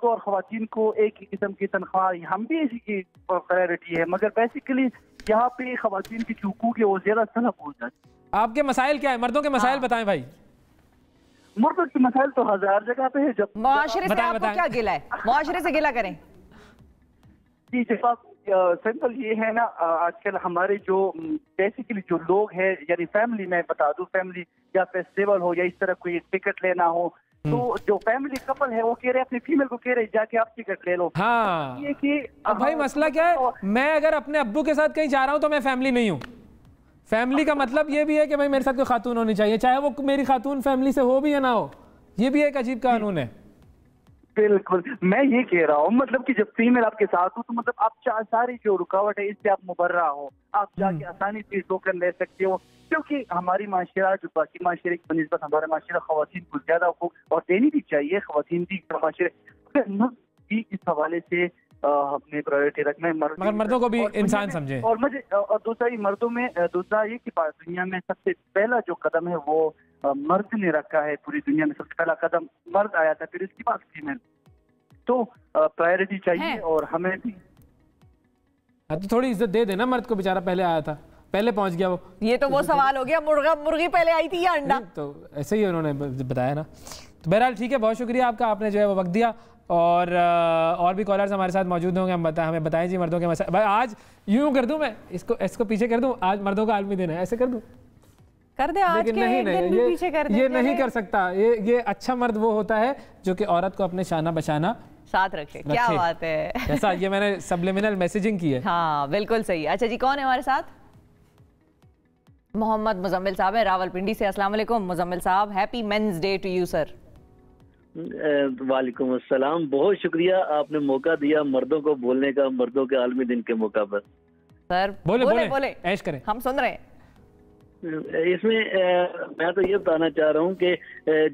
[SPEAKER 5] और खवातीन को एक ही किस्म की तनख्वाह, हम भी इसी की प्रायोरिटी है, मगर बेसिकली यहाँ पे खवातीन की हुकूक है वो ज्यादा सलब हो जाती है।
[SPEAKER 2] आपके मसाइल क्या है? मर्दों के मसाइल बताएं भाई।
[SPEAKER 5] मर्दों के मसाइल तो 1000 जगह पे है। जब
[SPEAKER 1] मुआशरे से आपको क्या गिला है? मुआशरे से गिला करें
[SPEAKER 5] जी। जब सिंपल ये है ना, आजकल हमारे जो बेसिकली जो लोग हैं, यानी फैमिली में बता दूं, फैमिली या फेस्टिवल हो या इस तरह कोई टिकट लेना हो, तो जो फैमिली कपल है वो कह रहे अपने फीमेल को कह रहे जाके आप टिकट ले लो।
[SPEAKER 2] हाँ,
[SPEAKER 5] ये कि
[SPEAKER 2] अब भाई मसला क्या है, मैं अगर अपने अब्बू के साथ कहीं जा रहा हूँ तो मैं फैमिली नहीं हूँ। फैमिली का मतलब ये भी है कि भाई मेरे साथ कोई खातून होनी चाहिए, चाहे वो मेरी खातून फैमिली से हो भी या ना हो। ये भी एक अजीब कानून है।
[SPEAKER 5] बिल्कुल, मैं ये कह रहा हूँ मतलब कि जब फीमेल आपके साथ हो तो मतलब आप सारी जो रुकावट है इससे आप मुबर्रा हो, आप जाके आसानी से टोकन ले सकते हो, क्योंकि हमारी माशरा जो बाकी माशरे की बनिस्बत हमारा माशरा खवातीन को ज्यादा हुकूक और देनी भी चाहिए। खवातीन भी माशरे इस हवाले से अपने प्रायोरिटी रखना है,
[SPEAKER 2] मगर मर्दों को भी इंसान समझे।
[SPEAKER 5] और मुझे और दूसरा ही मर्दों में दूसरा ये कि दुनिया में सबसे पहला जो कदम है वो मर्द ने रखा है। पूरी दुनिया में सबसे पहला कदम मर्द आया था, फिर इसके बाद फीमेल। तो प्रायोरिटी चाहिए और हमें भी
[SPEAKER 2] तो थोड़ी इज्जत दे देना मर्द को, बेचारा पहले आया था, पहले पहुंच गया वो।
[SPEAKER 1] ये तो वो सवाल हो गया, मुर्गी पहले आई थी या अंडा?
[SPEAKER 2] तो ऐसे ही उन्होंने बताया ना। तो बहरहाल ठीक है, बहुत शुक्रिया आपका, आपने जो है वो वक्त दिया। और भी कॉलर्स हमारे साथ मौजूद होंगे, हमें बताएं जी मर्दों के मसाइल। भाई आज यूं कर दूं, मैं इसको पीछे कर दूं, आज मर्दों का आलमी दिन है, ऐसे कर दूं,
[SPEAKER 1] कर दे आज के
[SPEAKER 2] नहीं,
[SPEAKER 1] दिन भी पीछे कर दे।
[SPEAKER 2] ये नहीं कर सकता। ये अच्छा मर्द वो होता है जो कि औरत को अपने शाना बशाना
[SPEAKER 1] साथ रखे। क्या बात है,
[SPEAKER 2] ऐसा ये मैंने सब्लिमिनल मैसेजिंग की है।
[SPEAKER 1] हाँ बिल्कुल सही। अच्छा जी, कौन है हमारे साथ? मोहम्मद मुजम्मिल साहब है रावलपिंडी से। अस्सलाम वालेकुम मुजम्मिल साहब, happy men's day to you sir.
[SPEAKER 6] वालेकुम अस्सलाम, बहुत शुक्रिया आपने मौका दिया मर्दों को बोलने का, मर्दों के आलमी दिन के मौका पर।
[SPEAKER 1] सर बोले
[SPEAKER 2] ऐश करें,
[SPEAKER 1] हम सुन रहे हैं।
[SPEAKER 6] इसमें मैं तो ये बताना चाह रहा हूँ कि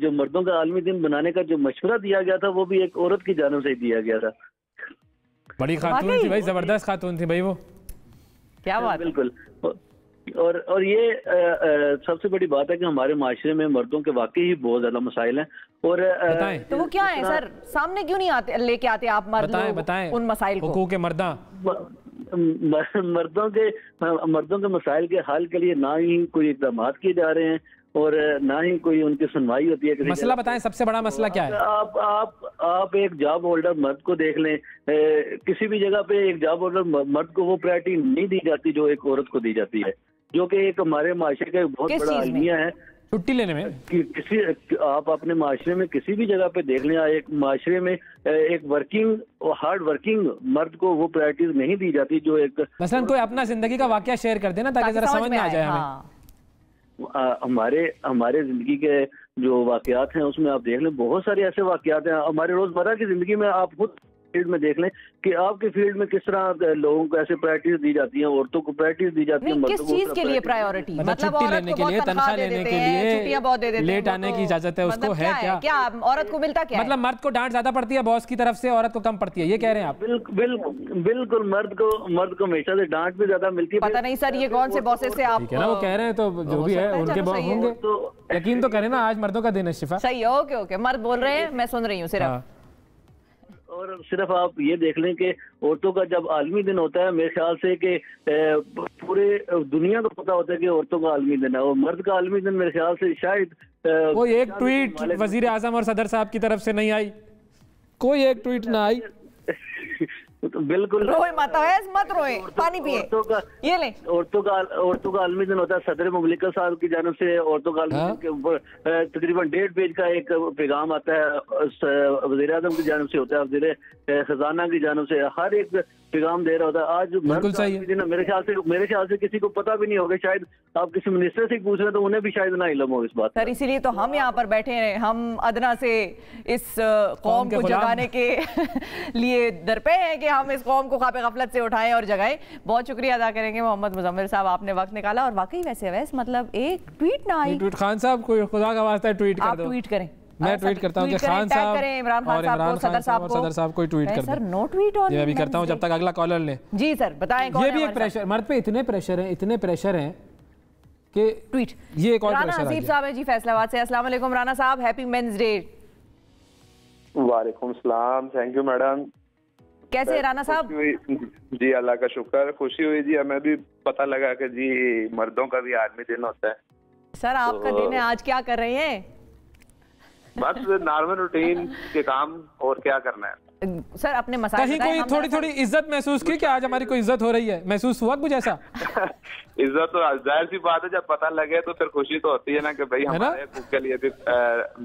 [SPEAKER 6] जो मर्दों का आलमी दिन बनाने का जो मशवरा दिया गया था वो भी एक औरत की जानिब से दिया गया था।
[SPEAKER 2] बड़ी खातून थी भाई, जबरदस्त खातून थी भाई वो। क्या बात।
[SPEAKER 6] बिल्कुल। और ये सबसे बड़ी बात है कि हमारे माशरे में मर्दों के वाकई ही बहुत ज्यादा मसाइल हैं। और
[SPEAKER 1] तो वो क्या है सर, सामने क्यों नहीं आते लेके आते आप मर्द लोग
[SPEAKER 2] बताएं
[SPEAKER 1] उन मसाइल को?
[SPEAKER 2] हुकूक मर्दा,
[SPEAKER 6] मर्दों के मसाइल के हल के लिए ना ही कोई इक़दाम किए जा रहे हैं और ना ही कोई उनकी सुनवाई होती है।
[SPEAKER 2] मसला बताएं, सबसे बड़ा मसला क्या है?
[SPEAKER 6] आप एक जॉब होल्डर मर्द को देख लें, किसी भी जगह पे एक जॉब होल्डर मर्द को वो प्रायोरिटी नहीं दी जाती जो एक औरत को दी जाती है, जो कि एक हमारे माशरे का बहुत बड़ा अलमिया है
[SPEAKER 2] छुट्टी लेने में।
[SPEAKER 6] कि आप अपने माशरे में किसी भी जगह पे देख लें, एक माशरे में एक वर्किंग और हार्ड वर्किंग मर्द को वो प्रायोरिटीज नहीं दी जाती जो एक
[SPEAKER 2] मसलन कोई अपना जिंदगी का वाकया शेयर कर देना ताकि जरा समझ में आ जाए हमें।
[SPEAKER 6] हमारे जिंदगी के जो वाकयात हैं उसमें आप देख लें, बहुत सारे ऐसे वाकयात हैं हमारे रोजमर्रा की जिंदगी में। आप खुद फील्ड में देख लें कि आपके फील्ड में किस तरह लोगों को ऐसे प्रायोरिटीज दी जाती हैं, औरतों को प्रायोरिटीज दी जाती है।
[SPEAKER 1] किस चीज के लिए प्रायोरिटी?
[SPEAKER 2] मतलब छुट्टी लेने के लिए, तनख्वाह लेने के लिए, लेट आने की इजाजत है उसको, है क्या
[SPEAKER 1] औरत को मिलता क्या?
[SPEAKER 2] मतलब मर्द को डांट ज्यादा पड़ती है बॉस की तरफ से, औरत को कम पड़ती है, ये कह रहे हैं आप?
[SPEAKER 6] बिल्कुल, मर्द को हमेशा से डांट भी ज्यादा मिलती है।
[SPEAKER 1] पता नहीं सर ये कौन से बॉसेस से आप
[SPEAKER 2] वो कह रहे हैं, तो जो भी है उनके बॉस होंगे, यकीन तो करें ना, आज मर्दों का दिन है शिफा।
[SPEAKER 1] सही, ओके मर्द बोल रहे हैं, मैं सुन रही हूँ सिर्फ।
[SPEAKER 6] और सिर्फ आप ये देख लें कि औरतों का जब आलमी दिन होता है, मेरे ख्याल से कि पूरे दुनिया को पता होता है कि औरतों का आलमी दिन है, और मर्द का आलमी दिन मेरे ख्याल से शायद
[SPEAKER 2] कोई एक ट्वीट वजीर आजम और सदर साहब की तरफ से नहीं आई, कोई एक ट्वीट ना आई।
[SPEAKER 6] तो बिल्कुल
[SPEAKER 1] रोए मत रोए, पानी पिए। ये ले,
[SPEAKER 6] औरतों का आलमी दिन होता है सदर मुमलिकत साहब की जानब से। औरतों का आलमी दिन के ऊपर तकरीबन 1.5 पेज का एक पैगाम आता है, वज़ीर आज़म की जानब से होता है, वज़ीर खजाना की जानब से हर एक पैगाम दे रहा होता है। आज
[SPEAKER 2] बिल्कुल सही है।
[SPEAKER 6] मेरे ख्याल से किसी को पता भी नहीं होगा, शायद आप किसी मिनिस्टर से पूछ रहे तो उन्हें भी शायद ना इल्म हो इस बात
[SPEAKER 1] सर। इसीलिए तो हम यहाँ पर बैठे हैं, हम अदना से इस कौम को जगाने के लिए दरपे हैं कि हम इस कौम को ख्वाब गफलत से उठाएं और जगाएं। बहुत शुक्रिया अदा करेंगे मोहम्मद मुजम्मिल साहब, आपने वक्त निकाला। और वाकई वैसे मतलब एक ट्वीट ना आई।
[SPEAKER 2] खान साहब कोई खुदा का वास्ता ट्वीट कर दो,
[SPEAKER 1] आप ट्वीट करें,
[SPEAKER 2] मैं ट्वीट करता हूं कि खान साहब
[SPEAKER 1] इमरान खान साहब को, सदर साहब को
[SPEAKER 2] ट्वीट कर
[SPEAKER 1] सर नो ट्वीट ऑन।
[SPEAKER 2] ये अभी करता हूं जब तक अगला कॉलर ले।
[SPEAKER 1] जी सर बताएं।
[SPEAKER 2] ये भी एक प्रेशर, मर्द पे इतने प्रेशर हैं कि
[SPEAKER 1] ट्वीट।
[SPEAKER 2] ये एक और
[SPEAKER 1] राना हसीब साहब है जी फैसलाबाद से। अस्सलाम वालेकुम राना साहब, हैप्पी मेंस डे।
[SPEAKER 7] वालेकुम सलाम, थैंक यू मैडम।
[SPEAKER 1] कैसे है राना साहब?
[SPEAKER 7] जी अल्लाह का शुक्र, खुशी हुई जी। हमें भी पता लगा कि जी मर्दों का भी आदमी दिन होता है।
[SPEAKER 1] सर आपका दिन है, आज क्या कर रहे हैं?
[SPEAKER 7] बस नॉर्मल रूटीन के काम, और क्या करना है
[SPEAKER 1] सर। अपने मसाले
[SPEAKER 2] कहीं कोई थोड़ी थोड़ी इज्जत महसूस की कि आज हमारी कोई इज्जत हो रही है, महसूस हुआ कुछ ऐसा?
[SPEAKER 7] इज्जत तो जाहिर सी बात है, जब पता लगे तो फिर खुशी तो होती है ना कि भाई हमारे हकूक के लिए भी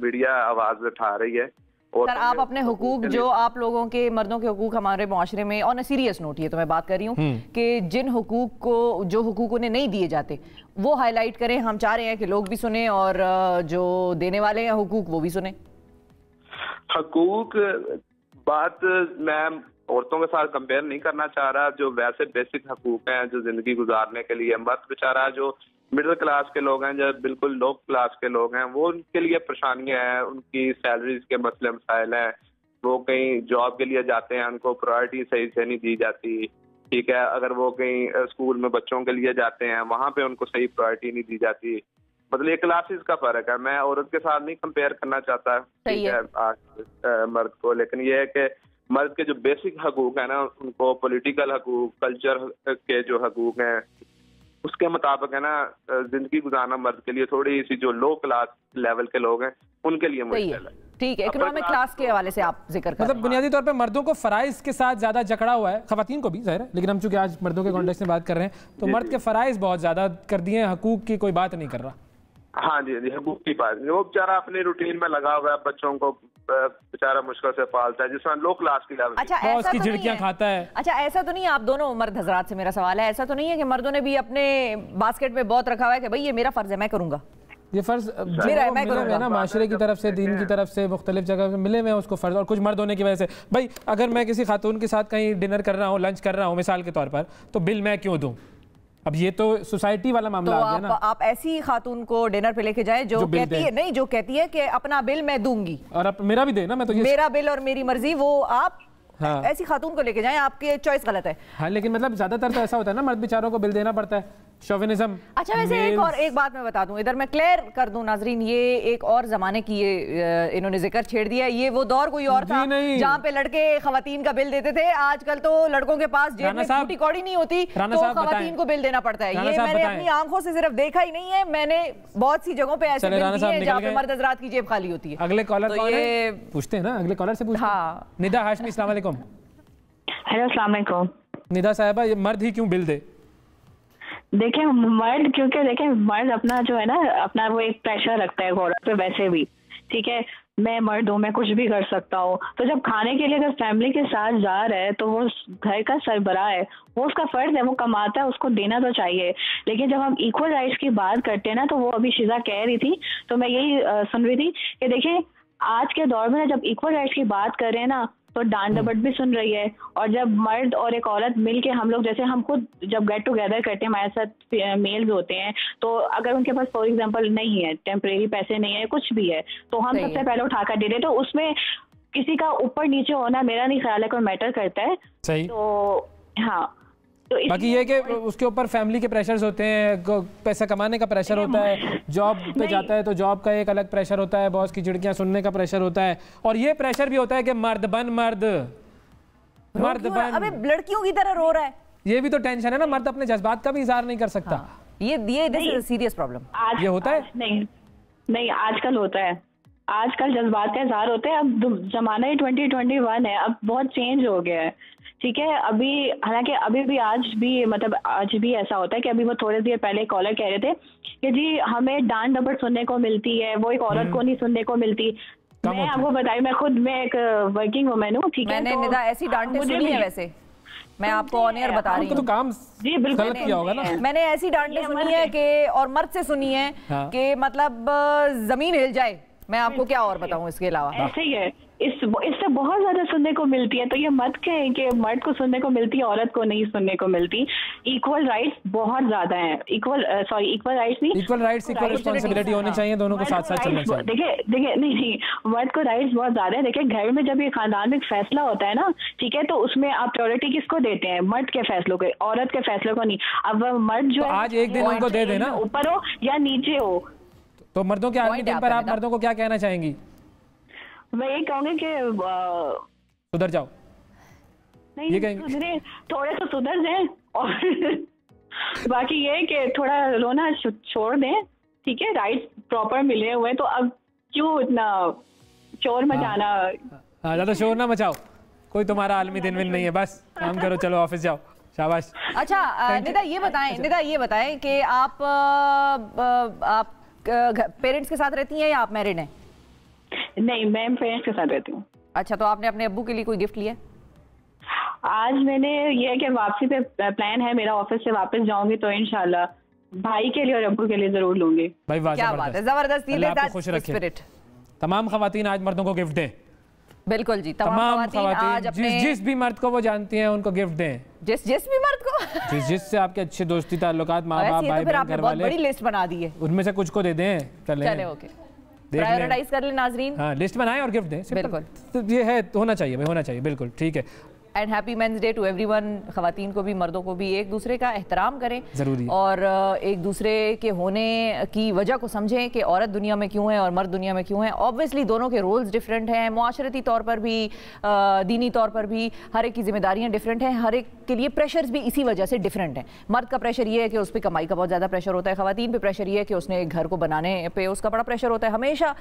[SPEAKER 7] मीडिया आवाज उठा रही है।
[SPEAKER 1] सर आप अपने हुकूक, जो आप लोगों के मर्दों के हुकूक हमारे मुआशरे में, ऑन अ सीरियस नोट ये तो मैं बात कर रही हूँ कि जिन हुकूक को, जो हुकूक उन्हें नहीं दिए जाते वो हाईलाइट करें। हम चाह रहे हैं कि लोग भी सुने और जो देने वाले हैं हुकूक वो भी सुने।
[SPEAKER 7] हकूक बात मैं औरतों के साथ कंपेयर नहीं करना चाह रहा। जो वैसे बेसिक हकूक हैं जो जिंदगी गुजारने के लिए, मर्द बेचारा जो मिडिल क्लास के लोग हैं, जो बिल्कुल लो क्लास के लोग हैं, वो उनके लिए परेशानियां हैं, उनकी सैलरीज के मसले मसाइल हैं। वो कहीं जॉब के लिए जाते हैं, उनको प्रायोरिटी सही से नहीं दी जाती, ठीक है। अगर वो कहीं स्कूल में बच्चों के लिए जाते हैं, वहाँ पे उनको सही प्रायोरिटी नहीं दी जाती। मतलब ये क्लासेस का फर्क है। मैं औरत के साथ नहीं कंपेयर करना चाहता, ठीक है, आज मर्द को। लेकिन ये है कि मर्द के जो बेसिक हकूक है ना, उनको पॉलिटिकल हकूक, कल्चर के जो हकूक हैं, उसके मुताबिक है ना जिंदगी गुजारना मर्द के लिए थोड़ी सी, जो लो क्लास लेवल के लोग हैं उनके लिए मुश्किल है।
[SPEAKER 1] ठीक है, इकोनॉमिक क्लास के हवाले से आप जिक्र कर,
[SPEAKER 2] मतलब बुनियादी तौर पे मर्दों को फराइज के साथ ज्यादा जकड़ा हुआ है, खवातीन को भी जाहिर है, लेकिन हम चूंकि आज मर्दों के कॉन्टेक्स्ट में बात कर रहे हैं तो मर्द के फराइज बहुत ज्यादा कर दिए हैं, हकूक की कोई बात नहीं कर रहा।
[SPEAKER 7] हाँ जी जी, हकूक की बात। वो बेचारा अपनी रूटीन में लगा हुआ है, बच्चों को बेचारा मुश्किल से पालता है, जिसमें लो क्लास की लेवल।
[SPEAKER 1] अच्छा ऐसा
[SPEAKER 2] उसकी
[SPEAKER 1] तो
[SPEAKER 2] झिड़कियां खाता है।
[SPEAKER 1] अच्छा ऐसा तो नहीं है, आप दोनों मर्द हजरात से मेरा सवाल है, ऐसा तो नहीं है कि मर्दों ने भी अपने बास्केट में बहुत रखा हुआ है कि भाई ये मेरा फर्ज है, मैं करूंगा? ये फर्ज
[SPEAKER 2] मिले हुए ना माशरे की तरफ से, दीन की तरफ से, मुख्तलिफ जगह मिले हुए हैं उसको फर्ज, और कुछ मर्द होने की वजह से। भाई अगर मैं किसी खातून के साथ कहीं डिनर कर रहा हूँ, लंच कर रहा हूँ मिसाल के तौर पर, तो बिल मैं क्यों दूं? अब ये तो सोसाइटी वाला मामला आ गया ना।
[SPEAKER 1] आप ऐसी खातून को डिनर पे लेके जाए जो कहती है, नहीं जो कहती है कि अपना बिल मैं दूंगी
[SPEAKER 2] और अब मेरा भी दे ना, मैं तो ये
[SPEAKER 1] मेरा बिल और मेरी मर्जी, वो आप हाँ। ऐसी खातून को लेके जाएं, आपकी चॉइस गलत है।
[SPEAKER 2] हाँ लेकिन मतलब ज्यादातर तो ऐसा होता है ना, मर्द बेचारों को बिल देना पड़ता है, शोविनिज्म।
[SPEAKER 1] अच्छा वैसे एक बात मैं बता दूं, इधर मैं क्लियर कर दूं नाजरीन, ये एक और जमाने की ये इन्होंने जिक्र छेड़ दिया, ये वो दौर कोई और था जहाँ पे लड़के खवातीन का बिल देते थे। आजकल तो लड़कों के पास जेब में छोटी कौड़ी नहीं होती तो खवातीन को बिल देना पड़ता है। ये मैंने अपनी आंखों से सिर्फ देखा ही नहीं है, मैंने बहुत सी जगहों पे ऐसे बिल दिए हैं जहाँ पे मर्द हजरात की जेब खाली होती है।
[SPEAKER 2] अगले कॉलर पूछते हैं ना, अगले कॉलर से पूछते हैं। निदा हाशमी, अस्सलाम वालेकुम।
[SPEAKER 8] हेलो अस्सलाम वालेकुम।
[SPEAKER 2] निदा साहिबा, ये मर्द ही क्यों बिल दे?
[SPEAKER 8] देखें मर्द, क्योंकि देखें मर्द अपना जो है ना, अपना वो एक प्रेशर रखता है औरत पे वैसे भी, ठीक है। मैं मर्द हूँ, मैं कुछ भी कर सकता हूँ। तो जब खाने के लिए अगर फैमिली के साथ जा रहा है तो वो घर का सरबराह है, वो उसका फर्ज है, वो कमाता है, उसको देना तो चाहिए। लेकिन जब हम इक्वल राइट्स की बात करते हैं ना, तो वो अभी शिजा कह रही थी, तो मैं यही सुन रही थी कि देखें आज के दौर में जब इक्वल राइट्स की बात कर रहे हैं ना, तो डांट डपट भी सुन रही है। और जब मर्द और एक औरत मिलके, हम लोग जैसे हम खुद जब गेट टुगेदर करते हैं, हमारे साथ मेल भी होते हैं, तो अगर उनके पास फॉर एग्जांपल नहीं है, टेम्परेरी पैसे नहीं है, कुछ भी है, तो हम सबसे पहले उठाकर दे दें। तो उसमें किसी का ऊपर नीचे होना मेरा नहीं ख्याल है कोई मैटर करता है।
[SPEAKER 2] सही।
[SPEAKER 8] तो हाँ, तो
[SPEAKER 2] बाकी ये कि उसके ऊपर फैमिली के प्रेशर्स होते हैं, पैसा कमाने का प्रेशर होता है, जॉब पे जाता है तो जॉब का एक अलग प्रेशर होता है, बॉस की झिड़कियां सुनने का प्रेशर होता है, और ये प्रेशर भी होता है कि मर्द बन, मर्द बन।
[SPEAKER 1] अबे लड़कियों की तरह रो रहा है,
[SPEAKER 2] ये भी तो टेंशन है ना, मर्द अपने जज्बात का भी इजहार नहीं कर सकता।
[SPEAKER 1] ये सीरियस प्रॉब्लम
[SPEAKER 2] ये होता है।
[SPEAKER 8] नहीं आजकल होता है, आजकल जज्बात का इजहार होता है। अब जमाना ही 2021 है, अब बहुत चेंज हो गया है, ठीक है। अभी हालांकि अभी भी आज भी ऐसा होता है कि अभी वो थोड़ी देर पहले कॉलर कह रहे थे कि जी हमें डांट डपट सुनने को मिलती है, वो एक औरत को नहीं सुनने को मिलती। मैं आपको बताऊं, मैं एक वर्किंग वुमेन हूँ, ठीक है।
[SPEAKER 1] मैंने निदा ऐसी डांटें सुनी है, वैसे मैं आपको ऑन एयर बता रही हूँ,
[SPEAKER 2] तो काम जी बिल्कुल गलत किया होगा ना।
[SPEAKER 1] मैंने ऐसी डांटें सुनी है कि, और मर्द से सुनी है कि मतलब जमीन हिल जाए। मैं आपको क्या और बताऊं इसके अलावा।
[SPEAKER 8] ऐसे ही है, इससे बहुत ज्यादा सुनने को मिलती है। तो ये मत कहें कि मर्द को सुनने को मिलती है, औरत को नहीं सुनने को मिलती। इक्वल राइट्स बहुत ज्यादा हैं। इक्वल राइट्स नहीं,
[SPEAKER 2] इक्वल राइट्स इक्वल रिस्पॉन्सिबिलिटी होनी चाहिए, दोनों को साथ साथ चलना चाहिए।
[SPEAKER 8] देखिए नहीं, मर्द को राइट्स बहुत ज्यादा है। देखिए घर में जब ये खानदान में फैसला होता है ना, ठीक है, तो उसमें आप प्रायोरिटी किसको देते हैं? मर्द के फैसलों को, औरत के फैसलों को नहीं। अब मर्द जो है
[SPEAKER 2] आज एक दिन उनको दे देना,
[SPEAKER 8] ऊपर हो या नीचे हो।
[SPEAKER 2] तो मर्दों के आलमी दिन पर आप मर्दों को क्या कहना चाहेंगी?
[SPEAKER 8] मैं ये कहूँगी कि
[SPEAKER 2] सुधर जाओ।
[SPEAKER 8] नहीं, ये कहेंगे थोड़े तो सुधर जाएं, और बाकी ये कि थोड़ा रोना छोड़ दें, ठीक है, राइट्स प्रॉपर मिले हुए, तो अब क्यों इतना शोर मचाना?
[SPEAKER 2] हाँ, ज्यादा शोर ना मचाओ, कोई तुम्हारा आलमी दिन नहीं है, बस काम करो, चलो ऑफिस जाओ, शाबाश।
[SPEAKER 1] अच्छा निदा ये बताएं कि आप पेरेंट्स के साथ रहती हैं या आप मैरिड हैं?
[SPEAKER 8] नहीं, मैं पेरेंट्स के साथ रहती हूँ।
[SPEAKER 1] अच्छा, तो आपने अपने अब्बू के लिए कोई गिफ्ट लिया?
[SPEAKER 8] आज मैंने ये कि वापसी पे प्लान है मेरा, ऑफिस से वापस जाऊंगी तो इंशाल्लाह भाई के लिए और अब्बू के लिए जरूर लूंगी।
[SPEAKER 2] भाई वाह,
[SPEAKER 1] क्या बात है, जबरदस्त।
[SPEAKER 2] खुश रखे। तमाम खवातीन आज मर्दों को गिफ्ट दें।
[SPEAKER 1] बिल्कुल जी, तमाम खवातीन आज अपने
[SPEAKER 2] जिस भी मर्द को वो जानती हैं उनको गिफ्ट दें।
[SPEAKER 1] जिस भी मर्द को
[SPEAKER 2] जिससे आपके अच्छे दोस्ती ताल्लुकात, माँ बाप, भाई बहन, घर वाले,
[SPEAKER 1] बड़ी लिस्ट बना दी है,
[SPEAKER 2] उनमें से कुछ को दे दें। चले ओके,
[SPEAKER 1] प्रायोरिटाइज कर ले नाजरीन।
[SPEAKER 2] हाँ, लिस्ट बनाएं और गिफ्ट दें।
[SPEAKER 1] बिल्कुल,
[SPEAKER 2] तो ये है, होना चाहिए भाई, होना चाहिए, बिल्कुल ठीक है।
[SPEAKER 1] And happy men's day to everyone. खवातीन को भी, मर्दों को भी, एक दूसरे का एहतराम करें
[SPEAKER 2] जरूरी,
[SPEAKER 1] और एक दूसरे के होने की वजह को समझें कि औरत दुनिया में क्यों है और मर्द दुनिया में क्यों है। ऑब्वियसली दोनों के रोल्स डिफरेंट हैं, मुआशरती तौर पर भी, दीनी तौर पर भी, हर एक की जिम्मेदारियां डिफरेंट हैं, हर एक के लिए प्रेशर्स भी इसी वजह से डिफरेंट हैं। मर्द का प्रेशर ये है कि उस पर कमाई का बहुत ज़्यादा प्रेशर होता है, खवातीन पे प्रेशर ये है कि उसने घर को बनाने पे उसका बड़ा प्रेशर होता है। हमेशा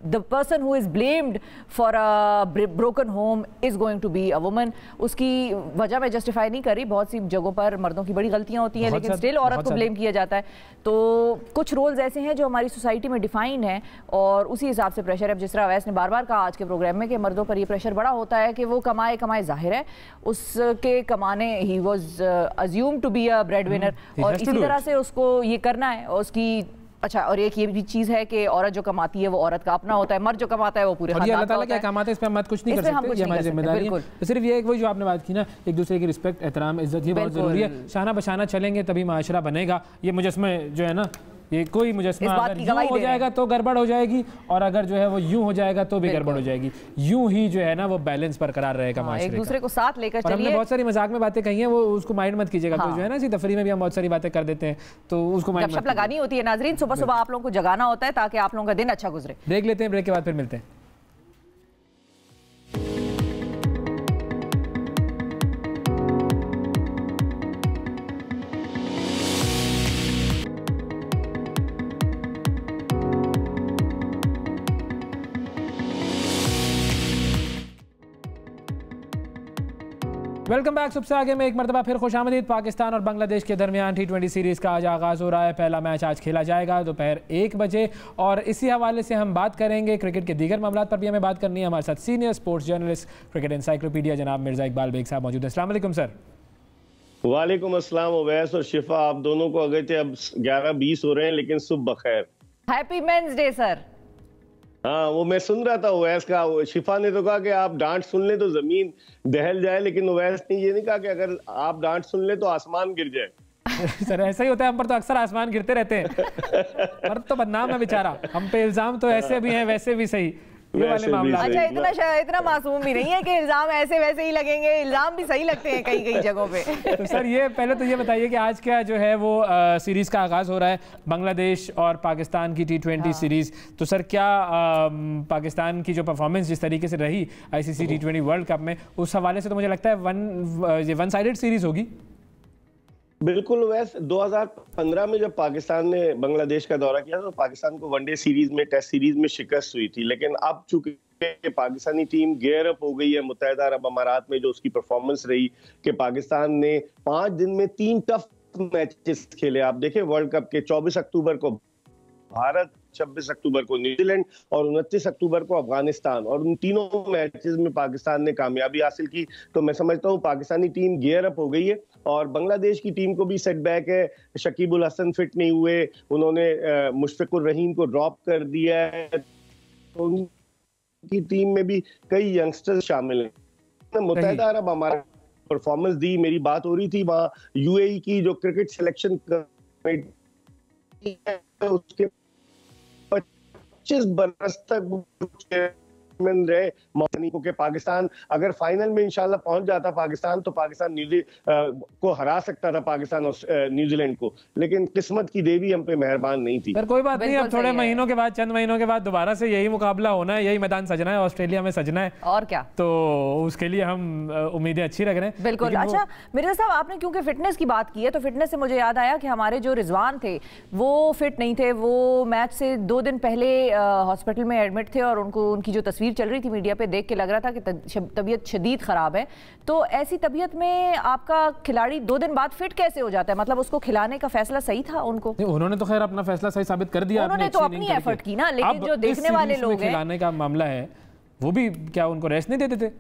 [SPEAKER 1] the person who is blamed for a broken home is going to be a woman. उसकी वजह मैं जस्टिफाई नहीं कर रही, बहुत सी जगहों पर मर्दों की बड़ी गलतियां होती हैं, लेकिन स्टिल औरत को ब्लेम किया जाता है। तो कुछ रोल्स ऐसे हैं जो हमारी सोसाइटी में डिफाइंड हैं और उसी हिसाब से प्रेशर है। जिस तरह अवैस ने बार बार कहा आज के प्रोग्राम में कि मर्दों पर ये प्रेशर बड़ा होता है कि वो कमाए जाहिर है उसके कमाने, he was assumed to be a breadwinner, और इसी तरह से उसको ये करना है उसकी। अच्छा, और एक ये भी चीज है कि औरत जो कमाती है वो औरत का अपना होता है, मर्द जो कमाता है वो पूरे खानदान का होता है।
[SPEAKER 2] अल्लाह ताला क्या कमाते हैं, इस पे हम मत कुछ नहीं कर सकते, ये हमारी जिम्मेदारी है। तो सिर्फ ये एक वही जो आपने बात की ना, एक दूसरे की रिस्पेक्ट, एहतराम, इज्जत, ये बहुत जरूरी है। शाना बशाना चलेंगे तभी माशरा बनेगा। ये मुजस्मे जो है ना, ये कोई मुजस्मा अगर यूं हो जाएगा तो गड़बड़ हो जाएगी, और अगर जो है वो यूं हो जाएगा तो भी गड़बड़ हो जाएगी। यूं ही जो है ना वो बैलेंस बरकरार रहेगा माशरे का।
[SPEAKER 1] एक दूसरे को साथ लेकर चलिए।
[SPEAKER 2] हमने बहुत सारी मजाक में बातें कही हैं, वो उसको माइंड मत कीजिएगा। तो जो है ना, इसी तफरी में भी हम बहुत सारी बातें कर देते हैं, तो उसको माइंड
[SPEAKER 1] गपशप लगानी होती है नाजरीन। सुबह सुबह आप लोगों को जगाना होता है ताकि आप लोगों का दिन अच्छा गुजरे।
[SPEAKER 2] ब्रेक लेते हैं, ब्रेक के बाद फिर मिलते हैं। Welcome back. सबसे आगे में एक मरतबा फिर खुशामदीद। पाकिस्तान और बांग्लादेश के दरमियान T20 सीरीज़ का आज आगाज़ हो रहा है। पहला मैच आज खेला जाएगा दोपहर 1 बजे, और इसी हवाले से हम बात करेंगे। क्रिकेट के दीगर मामलों पर भी हमें बात करनी है। हमारे साथ senior sports journalist, cricket encyclopedia जनाब मिर्ज़ा इकबाल बेग साहब मौजूद हैं। अस्सलाम वालेकुम सर।
[SPEAKER 9] वालेकुम अस्सलाम। उवैस और शिफा, आप दोनों को अगर अब 11:20 हो रहे हैं, लेकिन सुबह बखैर।
[SPEAKER 1] Happy men's day sir.
[SPEAKER 9] हाँ, वो मैं सुन रहा था उवैस का। शिफा ने तो कहा कि आप डांट सुन ले तो जमीन दहल जाए, लेकिन उवैस ने ये नहीं कहा कि अगर आप डांट सुन ले तो आसमान गिर जाए।
[SPEAKER 2] सर ऐसा ही होता है, हम पर तो अक्सर आसमान गिरते रहते हैं। पर तो बदनाम है बेचारा, हम पे इल्जाम तो ऐसे भी हैं वैसे भी सही, ये वाले मामला।
[SPEAKER 1] अच्छा, इतना मासूम भी नहीं है कि इल्जाम ऐसे वैसे ही लगेंगे, इल्जाम भी सही लगते हैं कई जगहों पे।
[SPEAKER 2] तो सर ये पहले तो ये बताइए कि आज क्या जो है वो सीरीज का आगाज हो रहा है, बांग्लादेश और पाकिस्तान की T20 सीरीज। तो सर क्या पाकिस्तान की जो परफॉर्मेंस जिस तरीके से रही ICC T20 वर्ल्ड कप में, उस हवाले से तो मुझे लगता है वन साइडेड सीरीज होगी।
[SPEAKER 9] बिल्कुल। वैसे 2015 में जब पाकिस्तान ने बांग्लादेश का दौरा किया तो पाकिस्तान को वनडे सीरीज में, टेस्ट सीरीज में शिकस्त हुई थी, लेकिन अब चूंकि पाकिस्तानी टीम गेयर अप हो गई है मुत्तहिदा अरब अमारात में, जो उसकी परफॉर्मेंस रही कि पाकिस्तान ने 5 दिन में 3 टफ मैचेस खेले। आप देखें, वर्ल्ड कप के 24 अक्टूबर को भारत, 26 अक्टूबर को न्यूजीलैंड और 29 अक्टूबर को अफगानिस्तान, और उन तीनों मैचेस में पाकिस्तान ने कामयाबी हासिल की। तो मैं समझता हूं पाकिस्तानी टीम गियर अप हो गई है, और बांग्लादेश की टीम को भी सेटबैक है। शकीब उल हसन फिट नहीं हुए, उन्होंने मुशफिकुर रहीम को ड्रॉप कर दिया है, तो की टीम में भी कई यंगस्टर्स शामिल हैं। मुत्तहिदा अरब हमारा परफॉर्मेंस दी, मेरी बात हो रही थी वहाँ यूएई की जो क्रिकेट सिलेक्शन कमेटी है उसके 25 बरस तक रहे के पाकिस्तान अगर फाइनल में इंशाल्लाह पहुंच जाता पाकिस्तान तो पाकिस्तान को हरा सकता था पाकिस्तान और न्यूजीलैंड को, लेकिन किस्मत की देवी हम पे मेहरबान नहीं थी।
[SPEAKER 2] पर कोई बात नहीं, अब थोड़े महीनों के बाद, चंद महीनों के बाद दोबारा से यही मुकाबला होना है, यही मैदान सजना है, ऑस्ट्रेलिया में सजना है
[SPEAKER 1] और क्या,
[SPEAKER 2] तो उसके लिए हम उम्मीदें अच्छी रख रहे हैं।
[SPEAKER 1] बिल्कुल। अच्छा मिर्जा साहब, आपने क्योंकि फिटनेस की बात की है तो फिटनेस से मुझे याद आया कि हमारे जो रिजवान थे वो फिट नहीं थे, वो मैच से 2 दिन पहले हॉस्पिटल में एडमिट थे और उनकी जो तस्वीर चल रही थी मीडिया पे देख के लग रहा था कि तबीयत शदीद खराब है। तो ऐसी तबीयत में आपका खिलाड़ी 2 दिन बाद फिट कैसे हो जाता है? मतलब उसको खिलाने का फैसला सही था उनको?
[SPEAKER 2] उन्होंने तो खैर अपना फैसला सही साबित कर दिया,
[SPEAKER 1] उन्होंने तो अपनी एफर्ट की ना, लेकिन जो देखने वाले लोग हैं,
[SPEAKER 2] खिलाने का मामला है वो भी क्या उनको रेस्ट नहीं देते थे?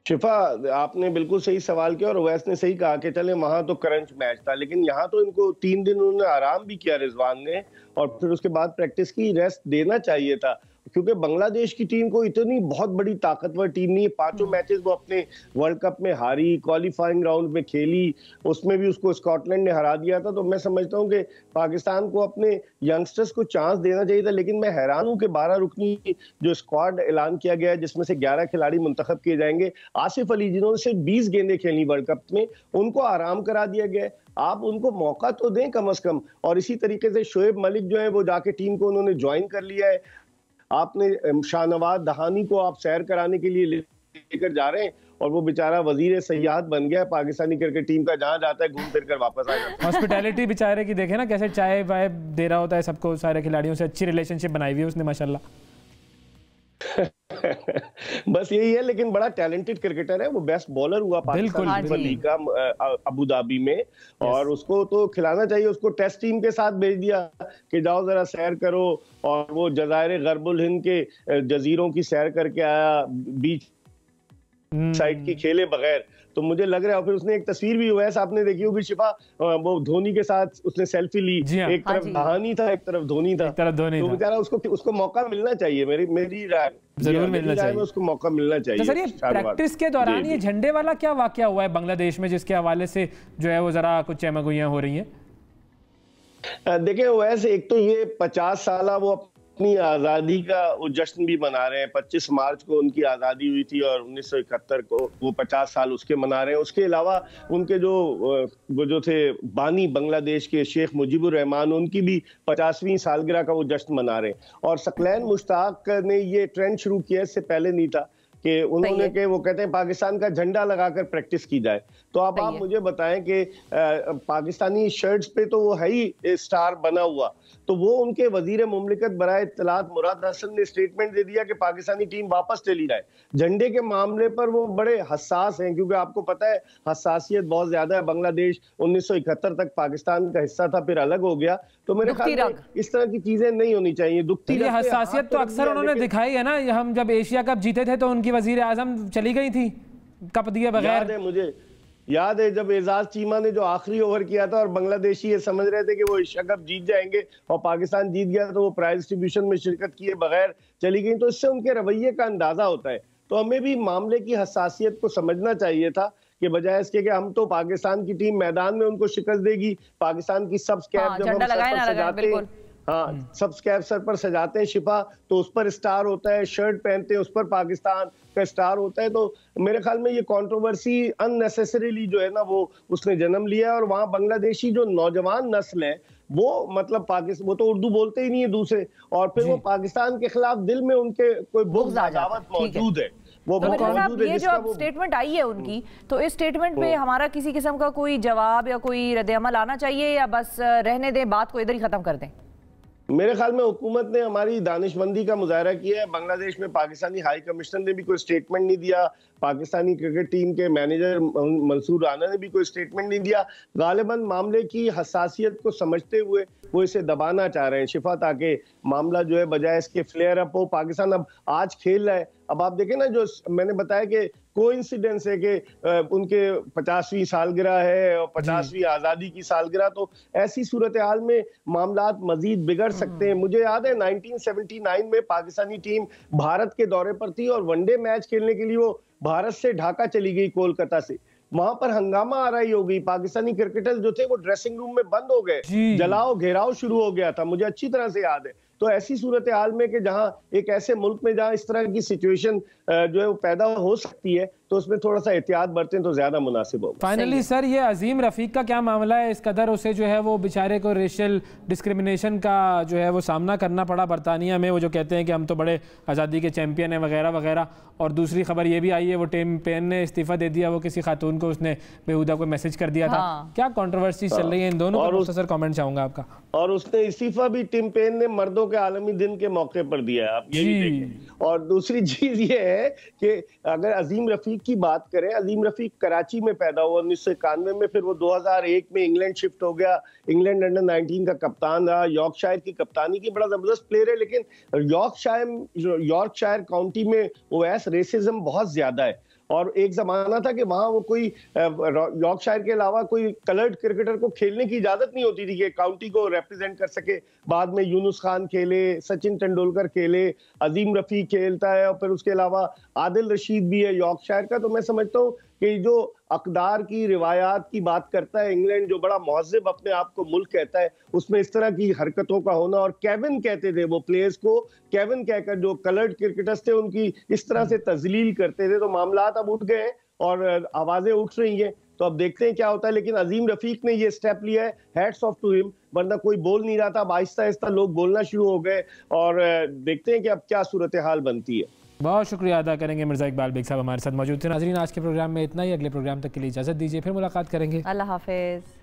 [SPEAKER 9] शिफा, आपने बिल्कुल सही सवाल किया और ओवैस ने सही कहा कि चले वहां तो क्रंच मैच था, लेकिन यहाँ तो इनको 3 दिन उन्होंने आराम भी किया रिजवान ने, और फिर उसके बाद प्रैक्टिस की, रेस्ट देना चाहिए था, क्योंकि बांग्लादेश की टीम को इतनी बहुत बड़ी ताकतवर टीम नहीं है। 5 मैचेस वो अपने वर्ल्ड कप में हारी, क्वालिफाइंग राउंड में खेली, उसमें भी उसको स्कॉटलैंड ने हरा दिया था। तो मैं समझता हूँ कि पाकिस्तान को अपने यंगस्टर्स को चांस देना चाहिए था, लेकिन मैं हैरान हूँ कि 12 रुकनी जो स्क्वाड ऐलान किया गया है जिसमें से 11 खिलाड़ी मुंतखब किए जाएंगे, आसिफ अली जिन्होंने सिर्फ 20 गेंदें खेली वर्ल्ड कप में, उनको आराम करा दिया गया। आप उनको मौका तो दें कम से कम। और इसी तरीके से शोएब मलिक जो है वो जाके टीम को उन्होंने ज्वाइन कर लिया है। आपने शाहनवाज दहानी को आप सैर कराने के लिए लेकर जा रहे हैं और वो बेचारा वजीर सयाहत बन गया पाकिस्तानी क्रिकेट टीम का, जहां जाता है घूम फिर कर वापस आ जाता है।
[SPEAKER 2] हॉस्पिटैलिटी बेचारे की देखे ना, कैसे चाय वाय दे रहा होता है सबको, सारे खिलाड़ियों से अच्छी रिलेशनशिप बनाई हुई है उसने माशाल्लाह।
[SPEAKER 9] बस यही है, लेकिन बड़ा टैलेंटेड क्रिकेटर है, वो बेस्ट बॉलर हुआ पाकिस्तान लीग का अबू धाबी में, और उसको तो खिलाना चाहिए। उसको टेस्ट टीम के साथ भेज दिया कि जाओ जरा सैर करो, और वो जज़ायर गरबुल हिंद के जजीरों की सैर करके आया, बीच साइड की खेले बगैर। तो मुझे लग रहा है, फिर उसने एक तस्वीर भी हुआ है, आपने देखी होगी शिफा, वो धोनी के साथ उसने सेल्फी ली, एक तरफ दहानी था, एक तरफ धोनी था, तो बेचारा उसको मौका मिलना चाहिए। मेरी राय
[SPEAKER 2] जरूर मिलना चाहिए,
[SPEAKER 9] उसको मौका मिलना चाहिए।
[SPEAKER 2] तो सर ये प्रैक्टिस के दौरान ये झंडे वाला क्या वाकया हुआ है बांग्लादेश में, जिसके हवाले से जो है वो जरा कुछ चहमगुइयां हो रही हैं?
[SPEAKER 9] देखिए वैसे एक तो ये 50 साल वो अपनी आज़ादी का वो जश्न भी मना रहे हैं। 25 मार्च को उनकी आज़ादी हुई थी और 1971 को वो 50 साल उसके मना रहे हैं। उसके अलावा उनके वो जो थे बानी बांग्लादेश के शेख मुजीबुर रहमान, उनकी भी 50वीं सालगिरह का वो जश्न मना रहे हैं। और सकलैन मुश्ताक ने ये ट्रेंड शुरू किया, इससे पहले नहीं था, कि उन्होंने के वो कहते हैं पाकिस्तान का झंडा लगाकर प्रैक्टिस की जाए। तो अब आप मुझे बताएं कि पाकिस्तानी शर्ट्स पे तो वो है ही स्टार बना हुआ, तो वो उनके वजीर मुमलिकत बराए इत्तलात मुराद हसन ने स्टेटमेंट दे दिया कि पाकिस्तानी टीम वापस चली जाए। झंडे के मामले पर वो बड़े हसास हैं, क्योंकि आपको पता है हसासियत बहुत ज्यादा है। बांग्लादेश 1971 तक पाकिस्तान का हिस्सा था, फिर अलग हो गया। तो मेरे ख्याल में इस तरह की चीजें नहीं होनी चाहिए। दुखती
[SPEAKER 2] हसासियत तो अक्सर उन्होंने दिखाई है ना। हम जब एशिया कप जीते थे तो उनकी वजीर आजम चली गई थी कप दिए बगैर।
[SPEAKER 9] मुझे याद है जब एजाज चीमा ने जो आखिरी ओवर किया था और बांग्लादेशी ये समझ रहे थे कि वो एशिया कप जीत जाएंगे और पाकिस्तान जीत गया, तो वो प्राइज डिस्ट्रीब्यूशन में शिरकत किए बगैर चली गई। तो इससे उनके रवैये का अंदाजा होता है। तो हमें भी मामले की हसासियत को समझना चाहिए था, कि बजाय इसके कि हम तो पाकिस्तान की टीम मैदान में उनको शिकस्त देगी, पाकिस्तान की सब कैप जब हम सर पर सजाते हैं, सब कैप सर पर सजाते हैं शिफा, तो उस पर स्टार होता है, शर्ट पहनते हैं उस पर पाकिस्तान का स्टार होता है। तो मेरे ख्याल में ये कंट्रोवर्सी अननेसेसरीली जो है ना वो उसने जन्म लिया है। और वहाँ बांग्लादेशी जो नौजवान नस्ल है वो मतलब पाकिस्तान, वो तो उर्दू बोलते ही नहीं है दूसरे, और फिर वो पाकिस्तान के खिलाफ दिल में उनके कोई बुग़्ज़ अदावत मौजूद है। वो
[SPEAKER 1] ये जो अब स्टेटमेंट आई है उनकी, तो इस स्टेटमेंट पे हमारा किसी किस्म का कोई जवाब या कोई रद्द-ए-अमल आना चाहिए, या बस रहने दें, बात को इधर ही खत्म कर दें?
[SPEAKER 9] मेरे ख्याल में हुकूमत ने हमारी दानिशमंदी का मुजाहरा किया है। बांग्लादेश में पाकिस्तानी हाई कमिश्नर ने भी कोई स्टेटमेंट नहीं दिया, पाकिस्तानी क्रिकेट टीम के मैनेजर मंसूर राना ने भी कोई स्टेटमेंट नहीं दिया। गालिबन मामले की हसासियत को समझते हुए वो इसे दबाना चाह रहे हैं शिफा, ताकि मामला जो है बजाय इसके फ्लेयर अप हो। पाकिस्तान अब आज खेल रहा है, अब आप देखें ना, जो मैंने बताया कि कोइंसिडेंस है कि उनके 50वीं सालगिरह है और 50वीं आज़ादी की सालगिरह, तो ऐसी सूरत हाल में मामलात मजीद बिगड़ सकते हैं। मुझे याद है 1979 में पाकिस्तानी टीम भारत के दौरे पर थी और वनडे मैच खेलने के लिए वो भारत से ढाका चली गई, कोलकाता से। वहां पर हंगामा आ रही हो गई, पाकिस्तानी क्रिकेटर्स जो थे वो ड्रेसिंग रूम में बंद हो गए, जलाओ घेराव शुरू हो गया था, मुझे अच्छी तरह से याद है। तो ऐसी सूरत हाल में कि जहां एक ऐसे मुल्क में जहां इस तरह की सिचुएशन जो है वो पैदा हो सकती है, तो उसमें थोड़ा सा एहतियात बरतें तो ज्यादा मुनासिब होगा।
[SPEAKER 2] फाइनली सर, ये अजीम रफीक का क्या मामला है? इस कदर उसे जो है वो बेचारे को रेशियल डिस्क्रिमिनेशन का जो है वो सामना करना पड़ा बरतानिया में। वो जो कहते हैं कि हम तो बड़े आज़ादी के चैंपियन हैं वगैरह वगैरह। और दूसरी खबर ये भी आई है वो टिम पेन ने इस्तीफा दे दिया, वो किसी खातून को उसने बेहुदा को मैसेज कर दिया था। क्या कंट्रोवर्सी चल रही है इन दोनों पर? सर कमेंट चाहूंगा आपका।
[SPEAKER 9] और उसने इस्तीफा भी टिम पेन ने मर्दों के आलमी दिन के मौके पर दिया है, आप ये भी देखें। और दूसरी चीज ये है कि अगर अजीम रफीक की बात करें, अजीम रफीक कराची में पैदा हुआ 1991 में, फिर वो 2001 में इंग्लैंड शिफ्ट हो गया, इंग्लैंड अंडर 19 का कप्तान रहा, यॉर्कशायर की कप्तानी की, बड़ा जबरदस्त प्लेयर है। लेकिन यॉर्कशायर काउंटी में ओवैस रेसिज्म बहुत ज्यादा है और एक जमाना था कि वहां वो कोई यॉर्कशायर के अलावा कोई कलर्ड क्रिकेटर को खेलने की इजाजत नहीं होती थी कि काउंटी को रिप्रेजेंट कर सके। बाद में यूनुस खान खेले, सचिन तेंदुलकर खेले, अजीम रफीक खेलता है और फिर उसके अलावा आदिल रशीद भी है यॉर्कशायर का। तो मैं समझता हूँ कि जो अकदार की रिवायात की बात करता है इंग्लैंड, जो बड़ा महज़िब अपने आप को मुल्क कहता है, उसमें इस तरह की हरकतों का होना, और केविन कहते थे वो प्लेयर्स को, केविन कहकर जो कलर्ड क्रिकेटर्स थे उनकी इस तरह से तजलील करते थे। तो मामलात अब उठ गए और आवाजें उठ रही हैं, तो अब देखते हैं क्या होता है। लेकिन अजीम रफीक ने ये स्टेप लिया है, हैट्स ऑफ टू हिम, वरना कोई बोल नहीं रहा था। अब आहिस्ता आहिस्ता लोग बोलना शुरू हो गए और देखते हैं कि अब क्या सूरत हाल बनती है।
[SPEAKER 2] बहुत शुक्रिया अदा करेंगे मिर्ज़ा इकबाल बेग साहब हमारे साथ मौजूद थे। नाज़रीन, आज के प्रोग्राम में इतना ही। अगले प्रोग्राम तक के लिए इजाज़त दीजिए, फिर मुलाकात करेंगे।
[SPEAKER 1] अल्लाह हाफिज़।